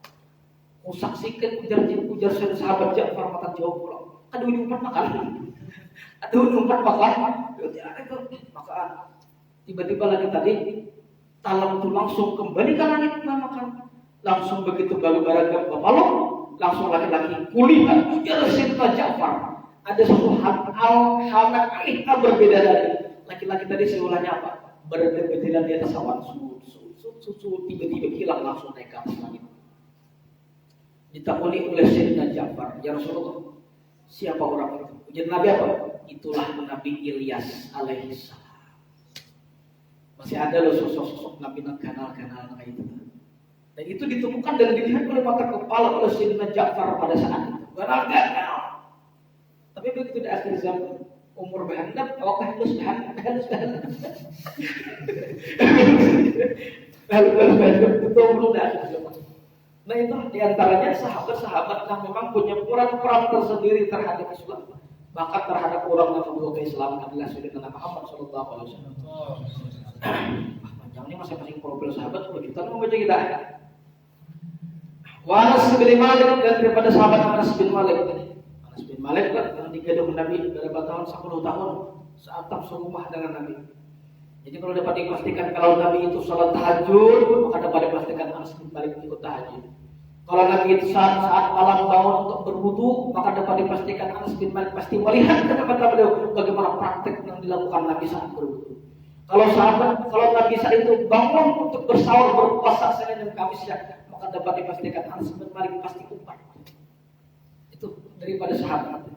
Ku saksikan ujar sahabat Ja'far makan jauh pulang. Aduh ini umpat makan. Makan. Tiba-tiba lagi tadi talam itu langsung kembali ke langit makan. Langsung begitu gara-gara bapalok, langsung laki-laki kulihat ujar Sayyidina Ja'far. Ada satu hal yang berbeda dari laki-laki tadi seulahnya apa? Berbedalan di atas awan susu tiba-tiba hilang langsung naik ke atas langit. Ditakuni oleh Sayyidina Ja'far, ya Rasulullah, siapa orang itu? Ujar Nabi apa? itulah Nabi Ilyas alaihissalam. Masih ada loh sosok-sosok Nabi kanal-kanal itu. Dan itu ditemukan dan dilihat oleh mata kepala oleh Sayyidina Ja'far pada saat itu. Kanal. Tapi begitu di akhir zaman umur berhandap, awak halus berhandap. Lalu itu belum di akhir zaman. Nah itu diantaranya sahabat-sahabat yang memang punya peran-peran tersendiri terhadap Islam. Bahkan terhadap orang yang membawa keislaman adalah Sayyidina Muhammad sallallahu alaihi wasallam. Panjang ini masing-masing profil sahabat 10 juta mau baca kita. Wa Anas bin Malik, dan daripada sahabat Anas bin Malik. Anas bin Malik kan yang digaduh Nabi berapa tahun? 10 tahun seatap serumah dengan Nabi. Jadi kalau dapat dipastikan kalau Nabi itu salat tahajud, maka dapat dipastikan Anas bin Malik ikut tahajud. Kalau Nabi itu saat malam bangun untuk berwudu, maka dapat dipastikan Anas bin Malik pasti melihat kata beliau bagaimana praktek yang dilakukan Nabi saat berwudu. Kalau Nabi saat itu bangun untuk bersahur berpuasa Senin dan Kamis, maka dapat dipastikan Anas bin Malik pasti umat. Itu daripada sahabat.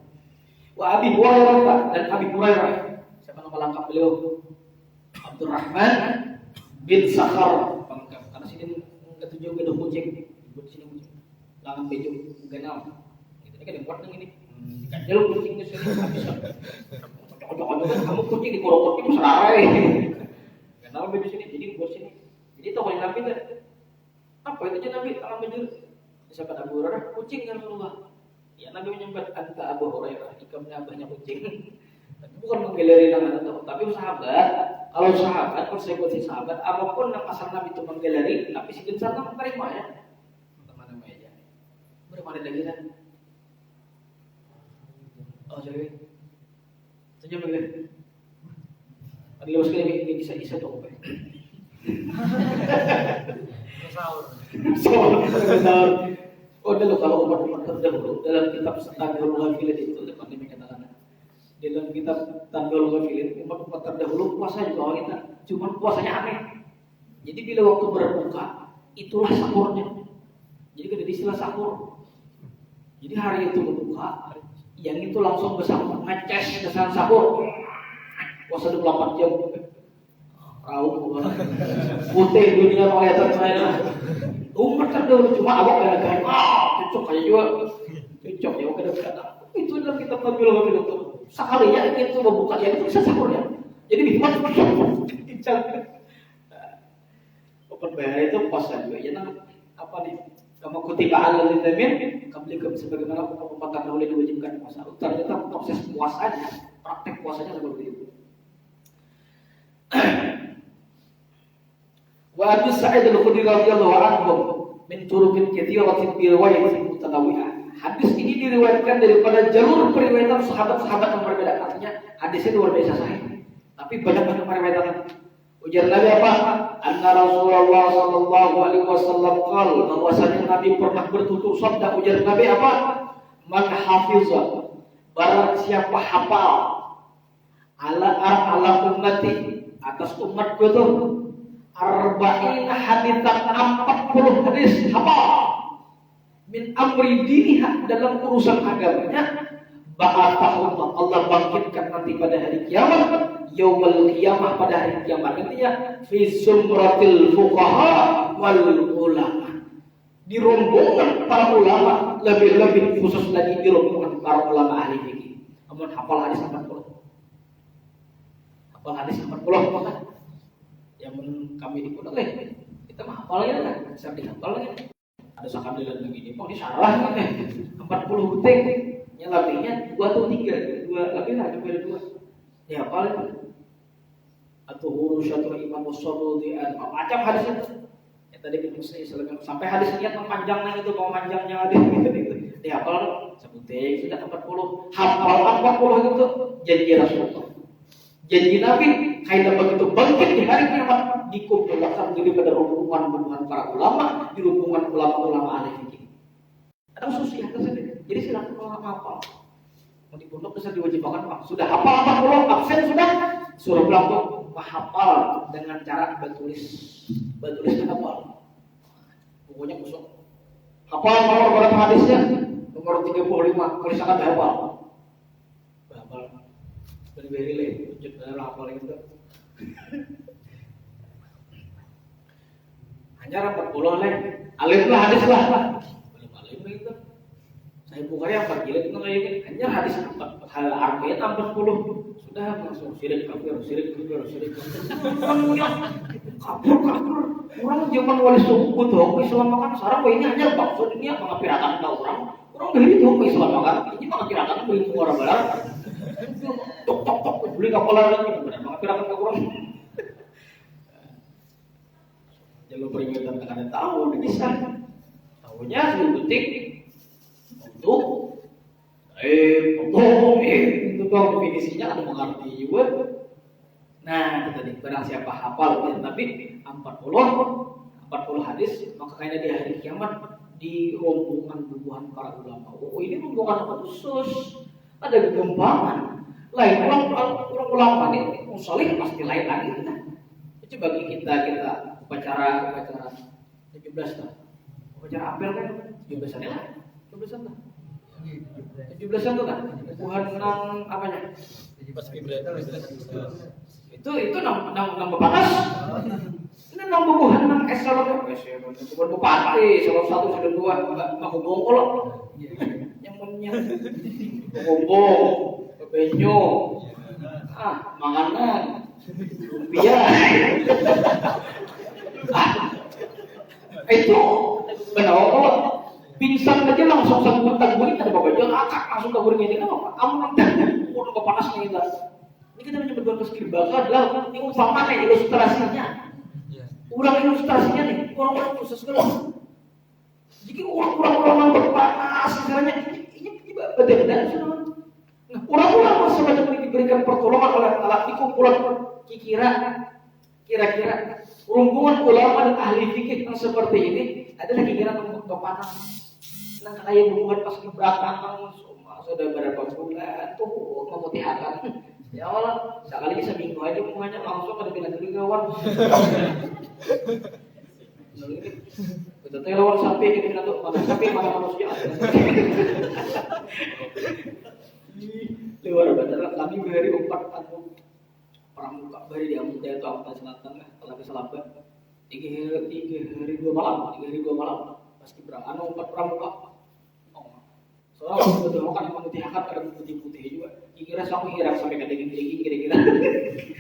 Wa Abi Hurairah, dan Abi Hurairah, siapa nama lengkap beliau? Abdurrahman bin Sakhar. Karena sini ketujuh gedung kucing, buat sini kucing. Langan bejo ganal. Ini kan dibuat yang ini. Dikandel kucing di sini habis. Kocok-kocok kamu kucing di korok-korok itu serarai. Ganal bejo sini, jadi buat sini. Jadi tahu yang Nabi kan? Apa itu aja Nabi alam bejo? Disebut Abu Hurairah kucing ya Rasulullah. Ya Nabi menyebut anta Abu Hurairah, ikamnya banyak kucing. Tapi bukan menggeleri nama itu, tapi sahabat. Kalau sahabat, konsekuensi sahabat, apapun yang asal Nabi itu menggeleri, tapi si gensan tak menerima ya. Teman-teman aja. Bagaimana lagi kan? Oh jadi, saja menggeleri. Ada luas sekali ini bisa dong. Sahur. Oh dulu kalau umat terdahulu dalam kitab Tandul Ghafilin itu depan dikatakan. Dalam kitab Tandul Ghafilin umat terdahulu puasa juga kita, cuma puasanya aneh. Jadi bila waktu berbuka itulah sahurnya. Jadi ada istilah sahur. Jadi hari itu berbuka, yang itu langsung bersahur, ngeces kesan sahur. Puasa 24 jam. Raung putih dunia kelihatan saya. Umat terdahulu cuma abang gaya-gaya. Cocok aja juga. Cocok ya oke dekat. Itu dalam kitab Tandul Ghafilin itu. Sekalinya itu membuka yang itu bisa sahur ya. Jadi dibuat open bayar itu puasa juga. Ya apa nih? Kamu kutiba alal litamin, kamu sebagaimana umat terdahulu diwajibkan puasa. Ternyata proses puasanya, praktek puasanya seperti itu. Wa Abi Sa'id Al-Khudri radhiyallahu anhu min turuqin katsiratin bi riwayatin mutanawwi'ah. Hadis ini diriwayatkan daripada jalur periwayatan sahabat-sahabat yang berbeda. Artinya hadisnya luar biasa sahih. Tapi banyak periwayatannya. Ujar Nabi apa? Anna Rasulullah sallallahu alaihi wasallam qala, bahwasanya Nabi pernah bertutur sabda. Ujar Nabi apa? Man hafiza, barang siapa hafal ala ummati, atas umatku itu arba'ina haditsan 40 hadis hafal min amri diniha, dalam urusan agamanya, ba'athahum, Allah bangkitkan nanti pada hari kiamat, yaumul qiyamah, pada hari kiamat intinya fi zumratil fuqaha wal ulama, di rombongan para ulama, lebih-lebih khusus lagi di rombongan para ulama ahli fikih. Amun hafal hadis 40. Hafal hadis 40 kan? Yang kami di pondok kita mah hafal ya kan, bisa dihafal ya. Ada sakadilan begini, mau disalah kan ya. 40 buting, yang lebihnya 2 atau 3, 2 lebih lah, juga 2. Dihafal itu. Atau urusyatul imam usholudian, macam hadis itu. Ya tadi kita sampai hadis niat memanjangnya itu, mau panjangnya hadis gitu. Dihafal sebuting sudah 40. Hafal 40 itu janji Rasulullah. Janji Nabi, kaidah begitu bangkit di hari kiamat, dikumpulkan jadi pada rombongan para ulama, di rombongan ulama-ulama ahli fikih. Ada khusus ya tersendiri. Jadi silakan kalau hafal. Mau di pondok bisa diwajibkan Pak. Sudah hafal 40, absen sudah, suruh pelaku menghafal dengan cara bertulis. Bertulisnya hafal. Pokoknya kosong. Hafal nomor berapa hadisnya? Nomor 35, tulisannya hafal. Hafal. Beri-beri le, tunjuk dalam apa lagi itu. Hanya 40 le, alif lah hadis lah. Belum alif itu. Saya Bukhari yang 4 jilid itu kayak gini. Hanya hadis 4 hal arba'in 40. Sudah langsung sirik kafir. Kabur. Orang zaman wali suku tuh Islam makan sarang ini hanya maksud ini mengapirakan orang. Orang dari itu Islam makan ini mengapirakan beli orang barat. Tok beli kapal lagi benar mengapirakan orang. Jalur peringatan akan tahu bisa. Tahunya detik untuk itu dong definisinya ada mengerti juga. Nah, itu tadi barang siapa hafal ya, tapi 40 hadis maka kayaknya di hari kiamat di rombongan bubuhan para ulama. Oh, ini rombongan khusus ada kegembangan. Lain orang ulama ini musolih pasti lain lagi. Nah, itu bagi kita upacara 17 lah. Upacara apel kan 17-an lah. 17-an lah. 17-an tuh kan? Bukan nang apanya? Itu nang bepanas. Ini nang bubuhan nang eselon bukan bupati, eselon 1, eselon 2, enggak bongkol. Yang punya bombong, benyo. Makanan. Rupiah. Itu benar kalau pingsan aja langsung sanggup tangguhin ada bapak jual akak langsung kaburnya ini apa? Kamu nanti udah kepanas nih kita. Ini kita menyebut dua skill bakal adalah ini umpama nih ilustrasinya. Ulang ilustrasinya nih orang-orang khusus kalau. Jika orang-orang berpanas misalnya ini benar-benar semua. Nah, orang-orang semacam ini diberikan pertolongan oleh alat itu kumpulan kira-kira rombongan ulama dan ahli fikih yang seperti ini adalah kira-kira kepanas. Nah, kayak hubungan pas keberatan sudah berapa bulan tuh memutihakan. Ya Allah, sekali seminggu aja hubungannya langsung ada bilang kawan. Betul lawan sampai kita tuh mana sampai mana manusia. Luar biasa kami beri 4 pramuka bari di Amuda atau Amuda Selatan lah Telaga Selatan 3 hari 2 malam pasti berangkat 4 pramuka. Soalnya betul kan memutihakan ada putih-putih juga. Kira sampai hirang sampai ke daging kira-kira.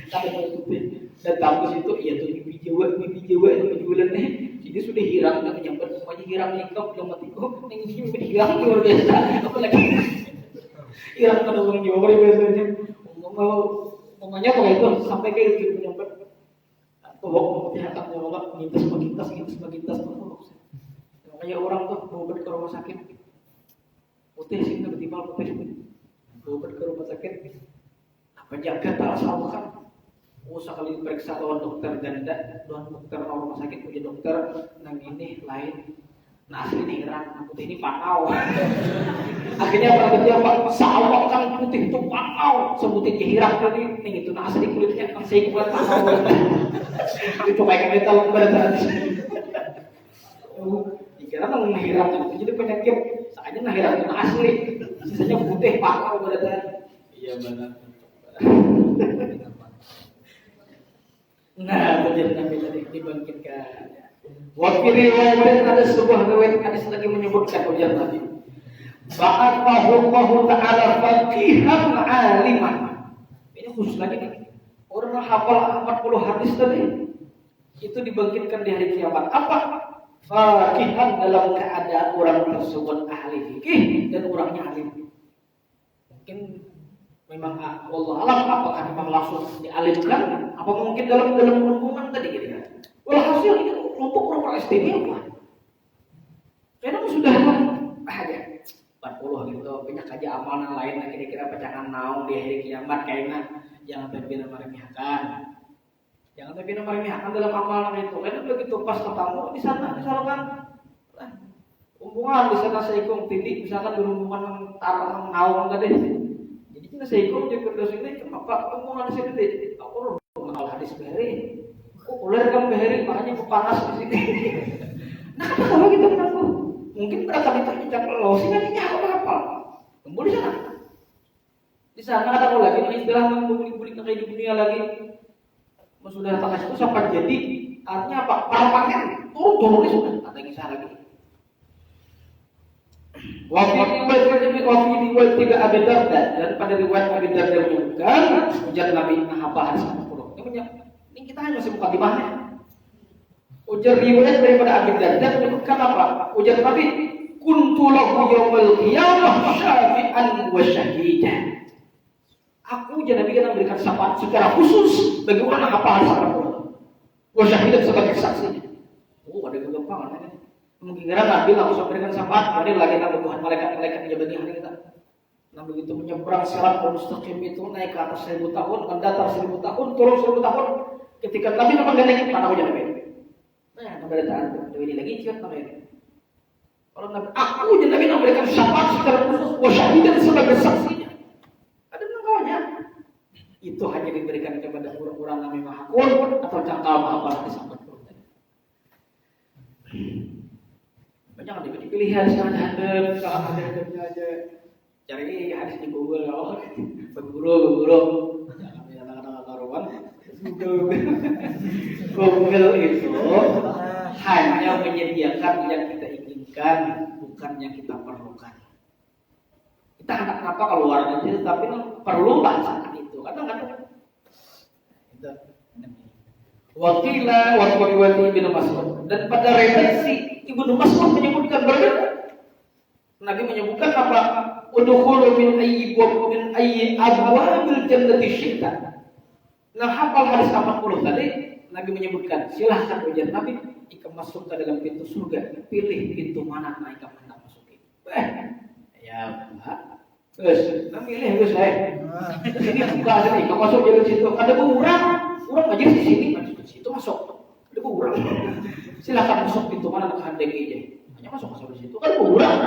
Sampai putih. Dan kampus itu ya tuh mimpi Jawa itu penjualan nih. Jadi sudah hirang dan menyambar semuanya hirang nikah belum mati kok. Ning hirang luar biasa. Apalagi hirang pada orang Jawa biasanya. Ngomongnya kayak itu sampai kayak gitu menyambar. Tolong memutihakan ya Allah, ngintas magintas. Makanya orang tuh mau ke rumah sakit. Putih sih tiba-tiba putih berobat ke rumah sakit apa jaga tak salah kan sekali periksa lawan dokter ganda lawan dokter rumah sakit punya dokter nang ini lain nah asli nih heran putih ini panau akhirnya pada dia pak sawak kan putih itu panau sebutin dihirang tadi nih itu nah asli kulitnya kan saya kuat panau itu kayak kita berat dikira nang hirang jadi penyakit saja nah hirang asli sisanya putih pakau berarti iya benar. Nah benar Nabi tadi dibangkitkan wakil riwayat ada sebuah riwayat hadis lagi menyebutkan ujar Nabi ba'athahu ta'ala faqihan aliman ini khusus lagi nih orang hafal 40 hadis tadi itu dibangkitkan di hari kiamat apa? Faqihan dalam keadaan orang tersebut ahli fikih dan orangnya alim. Mungkin memang Allah alam apakah memang langsung dialimkan? Apa mungkin dalam hubungan tadi gitu kan? Walhasil ini kelompok orang istimewa. Karena sudah ada 40 gitu banyak aja amalan lain kira-kira pecahan naung di hari kiamat kayaknya jangan berbeda meremehkan. Jangan tapi meremehkan dalam amalan itu. Karena begitu pas ketemu di sana misalkan hubungan di sana seikung titik misalkan berhubungan tarang naung tadi. Jadi kita seikung juga dosa ini kenapa hubungan di sini? Aku mengenal hadis beheri. Ular kan beheri makanya panas di sini. Nah kalau kita mengaku mungkin berkali-kali cakap lo sehingga ini apa? Kembali sana. Di sana ada lagi istilah bulik-bulik kayak di dunia lagi. Sudah tak itu sampai jadi artinya apa? Para paket turun sudah ada kisah lagi. Wafi tidak Abi Darda dan pada riwayat Abi Darda menyebutkan ujar Nabi apa hadis 40. Ini kita hanya masih buka di mana? Ujar riwayat daripada Abi Darda menyebutkan apa? Ujar Nabi kuntu lahu yaumil qiyamah syafi'an wa syahidan. Aku jadi Nabi yang memberikan syafaat secara khusus bagi orang yang hafal hadis 40. Wa syahidan sebagai saksinya. Oh, ada kegampangan ini. Mungkin Nabi langsung memberikan syafaat, kemudian lagi nambah Tuhan malaikat yang bagi hari kita. Nah begitu menyeberang sirat mustaqim itu naik ke atas 1000 tahun, mendatar 1000 tahun, turun 1000 tahun. Ketika Nabi menggandeng pada wajah Nabi. Nah, pemberitaan itu ini lagi ciut namanya. Kalau Nabi, aku jadi Nabi memberikan syafaat secara khusus, wasyahidan sebagai saksinya. Ada namanya. Itu hanya diberikan kepada orang-orang yang maha kuat atau cangkal maha balas sampai jangan dipilih hadis yang ada salah hadisnya aja cari hadis di Google ya berguru jangan kata karuan Google itu hanya menyediakan yang kita inginkan bukan yang kita perlukan. Kita hendak kenapa keluar aja tapi perlu baca itu kadang-kadang itu wakilah waktu Ibnu Mas'ud dan pada redaksi Ibnu Mas'ud menyebutkan berbeda. Nabi menyebutkan apa? Udkhulu min ayyi abwabil jannati syi'ta. Nah, hafal hadis 40 tadi Nabi menyebutkan, silahkan ujar Nabi jika masuk ke dalam pintu surga, pilih pintu mana yang kamu hendak masuki. Ya, Pak. Terus, pilih Gus saya. Ini buka sini, kamu masuk jalan situ. Ada orang aja di sini, masuk situ masuk. Ada orang. Silakan masuk pintu mana nak handeng aja. Hanya masuk di situ. Kan orang.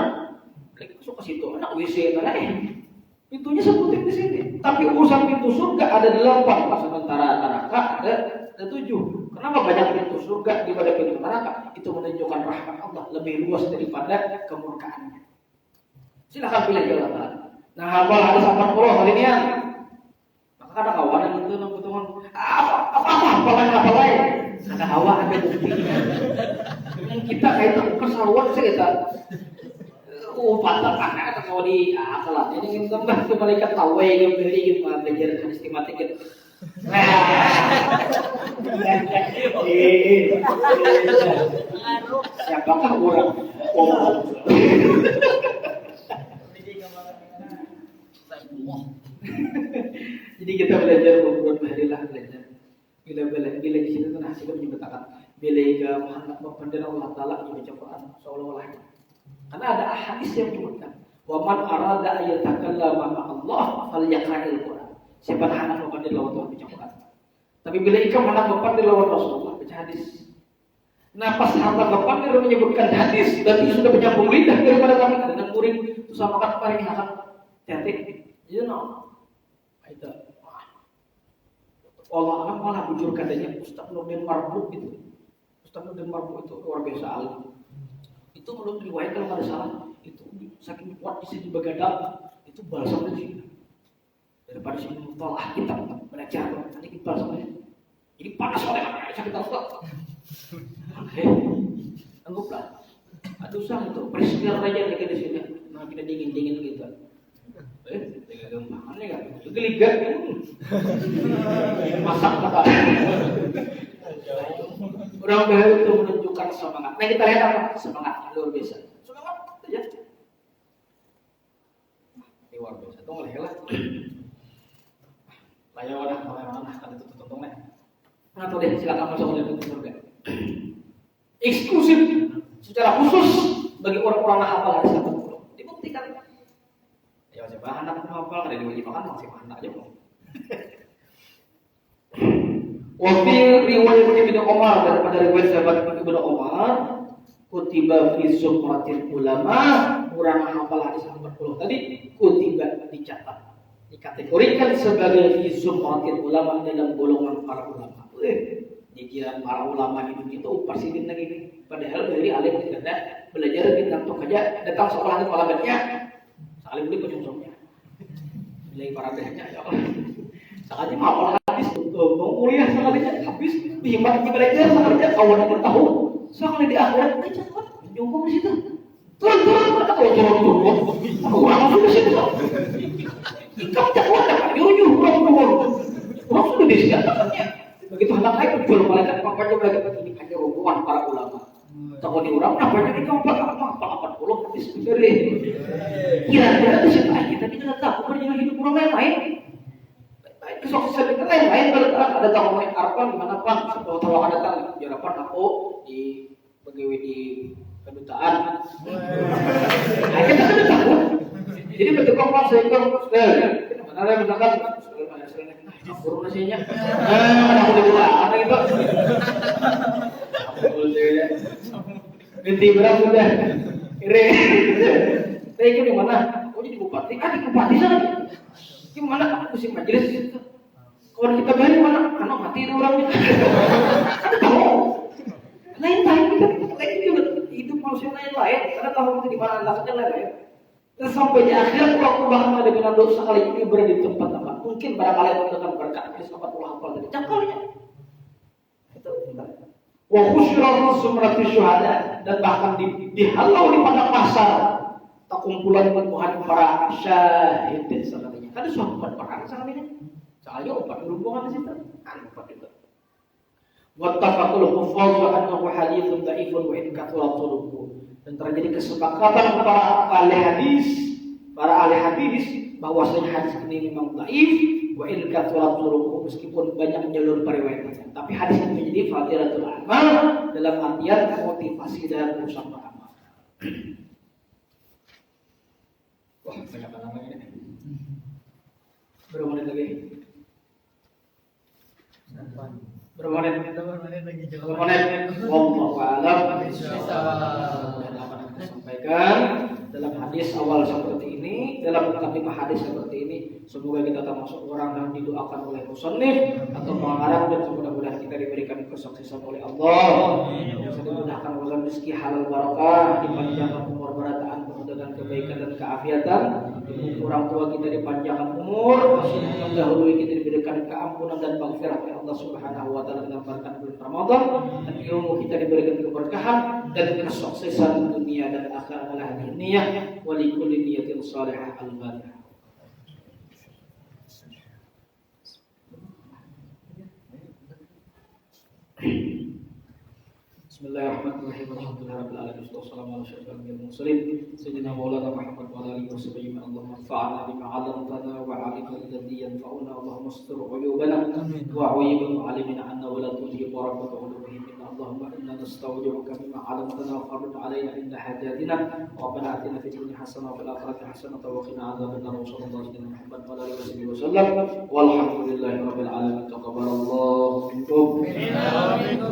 Lagi masuk ke situ, anak WC lain. Pintunya seperti di sini. Tapi urusan pintu surga ada 8, sementara neraka ada 7. Kenapa banyak pintu surga daripada pintu neraka? Itu menunjukkan rahmat Allah lebih luas daripada kemurkaannya. Silakan pilih jalan. Nah, hafal hadis 40 hari ini ya. Maka ada kawan yang itu nang apa lain. Ada hawa ada buktinya. Yang kita kaitan kesaluan kita. Patah anak atau di akal ini kita kan malaikat tahu yang beri gitu belajar hadis tematik gitu. Siapakah orang? Jadi kita belajar beberapa hari lah belajar. Bila di sini tuh hasilnya menyebutkan bila hendak memandang Allah Taala di baca Quran seolah-olah. Karena ada hadis yang menyebutkan, "Wa man arada ayatakallama ma'allah falyaqra'il Quran." Siapa yang hendak memandang lawan Tuhan baca Quran. Tapi bila ikam hendak memandang lawan Rasulullah baca hadis. Nah, pas hendak memandang menyebutkan hadis, berarti sudah menyambung lidah daripada kami dengan murid itu sama kan paling akan tetek. You know. Itu. Allah alam malah bujur katanya Ustaz Nurdin Marbuk itu. Ustaz Nurdin Marbuk itu luar biasa alim. Itu menurut riwayat kalau tidak salah itu saking kuat bisa dibegadang itu balsam lagi daripada sini mutalaah kita belajar nanti kita balsamnya jadi panas oleh apa sakit Ustaz. Anggaplah aduh sang itu presiden raja yang di sini nah kita dingin gitu. Gampangan ya kan? Geligat kan? Masak kata. Orang baru itu menunjukkan semangat. Nah kita lihat apa? Semangat luar biasa. Semangat aja. Luar biasa. Tunggu lah. Layak wadah mana kan itu tutup nih. Nah tuh deh silakan masuk ke dalam surga. Eksklusif secara khusus bagi orang-orang yang hafal hadis 40. Dibuktikan. Ya coba anak hafal ada diwajibkan masih anak aja mau. Wafil riwayat Ibnu Umar daripada riwayat sahabat Ibnu Umar kutiba fi zumratil ulama orang hafal hadis 40 tadi kutiba dicatat dikategorikan sebagai fi zumratil ulama dalam golongan para ulama. Jijiran para ulama hidup itu pasidin lagi nih. Padahal dari alim tidak belajar tentang tok aja datang sekolah itu alamatnya alim beli penjumsongnya. dari para tehnya ya Allah. Sekali mah habis mau kuliah sekalinya habis dihimat di belajar sekalinya kawan kita tahu sekali di akhirat aja kan nyungkung di situ. Turun kata turun. Orang sudah situ. Ikam tak kuat tak nyuruh orang sudah di sini katanya. Begitu hendak naik jual malaikat makanya malaikat ini hanya rombongan para ulama. Takut orang namanya ini kamu apa 80 habis sendiri. Kira-kira itu siapa kita tidak tahu kerja hidup orang lain. Kesuksesan kita lain ada tahu main Arpan di mana pan tahu ada datang di Arpan aku di pegawai di kedutaan. Kita kan tahu. Jadi betul kau saya kan ada misalkan burung nasinya. Ada boleh ada gitu. Boleh. Ganti berapa sudah? Kira. Saya itu di mana? Oh jadi bupati. Di bupati sana. Gimana aku musim majelis itu? Kalau kita balik mana? Anak mati itu orangnya. Ada tahu? Lain-lain kita juga hidup manusia lain-lain. Karena tahu itu di mana anaknya lain-lain. Dan sampai di akhir waktu bahkan ada dengan dosa kali ini berada di tempat apa? Mungkin barangkali mendapatkan berkat di tempat Allah apa dari cangkalnya. Itu wa khusyra sumratus syuhada dan bahkan dihalau di padang mahsyar kumpulan Tuhan para syahid sekalinya. Ada sahabat perang sekalinya. Soalnya obat berhubungan di situ. Obat itu. Wattafaqul huffaz wa annahu haditsun dha'ifun wa in kathura turuqu. Dan terjadi kesepakatan para ahli hadis bahwasanya hadis ini memang dhaif wa in kathura turuqu meskipun banyak jalur periwayatan. Tapi hadis itu menjadi fadilatul amal dalam artian motivasi dalam urusan beramal. Wah, banyak namanya ini. Berapa menit lagi? Berapa menit lagi? Berapa menit? Wallahu a'lam. Dan apa yang kita sampaikan dalam hadis awal seperti ini, dalam mukadimah hadis seperti ini, semoga kita termasuk orang yang didoakan oleh musannif atau pengarang dan mudah-mudahan kita diberikan kesuksesan oleh Allah. Bisa dimudahkan urusan rezeki halal barakah, dipanjangkan umur barataan kemudahan kebaikan dan keafiatan, orang tua kita dipanjangkan umur, mendahului kita diberikan keampunan dan maghfirah oleh Allah Subhanahu wa taala dalam berkat bulan Ramadan, dan ilmu kita diberikan keberkahan dan kesuksesan dunia dan akhirat adalah niyah wa likulli niyatin salihah al-fatihah. Bismillahirrahmanirrahim. Alhamdulillahirabbil alamin. Wassalamu ala asyrofil mursalin sayyidina maulana Muhammad wa alihi wasallam. Allahumma anfa'na bima 'allamtana wa 'allimna alladhi yanfa'una. Allahumma astur 'uyubana wa 'uyubal mu'allimina 'anna wa la tudhi barakata 'ulumihim. Allahumma inna nastawdi'uka bima 'allamtana wa qaddim 'alaina inda hajatina. Rabbana atina fid dunya hasanah wa fil akhirati hasanah wa qina adzabannar. Sallallahu alaihi Muhammad wa alihi wasallam. Walhamdulillahirabbil alamin. Taqabbalallahu minkum. Amin.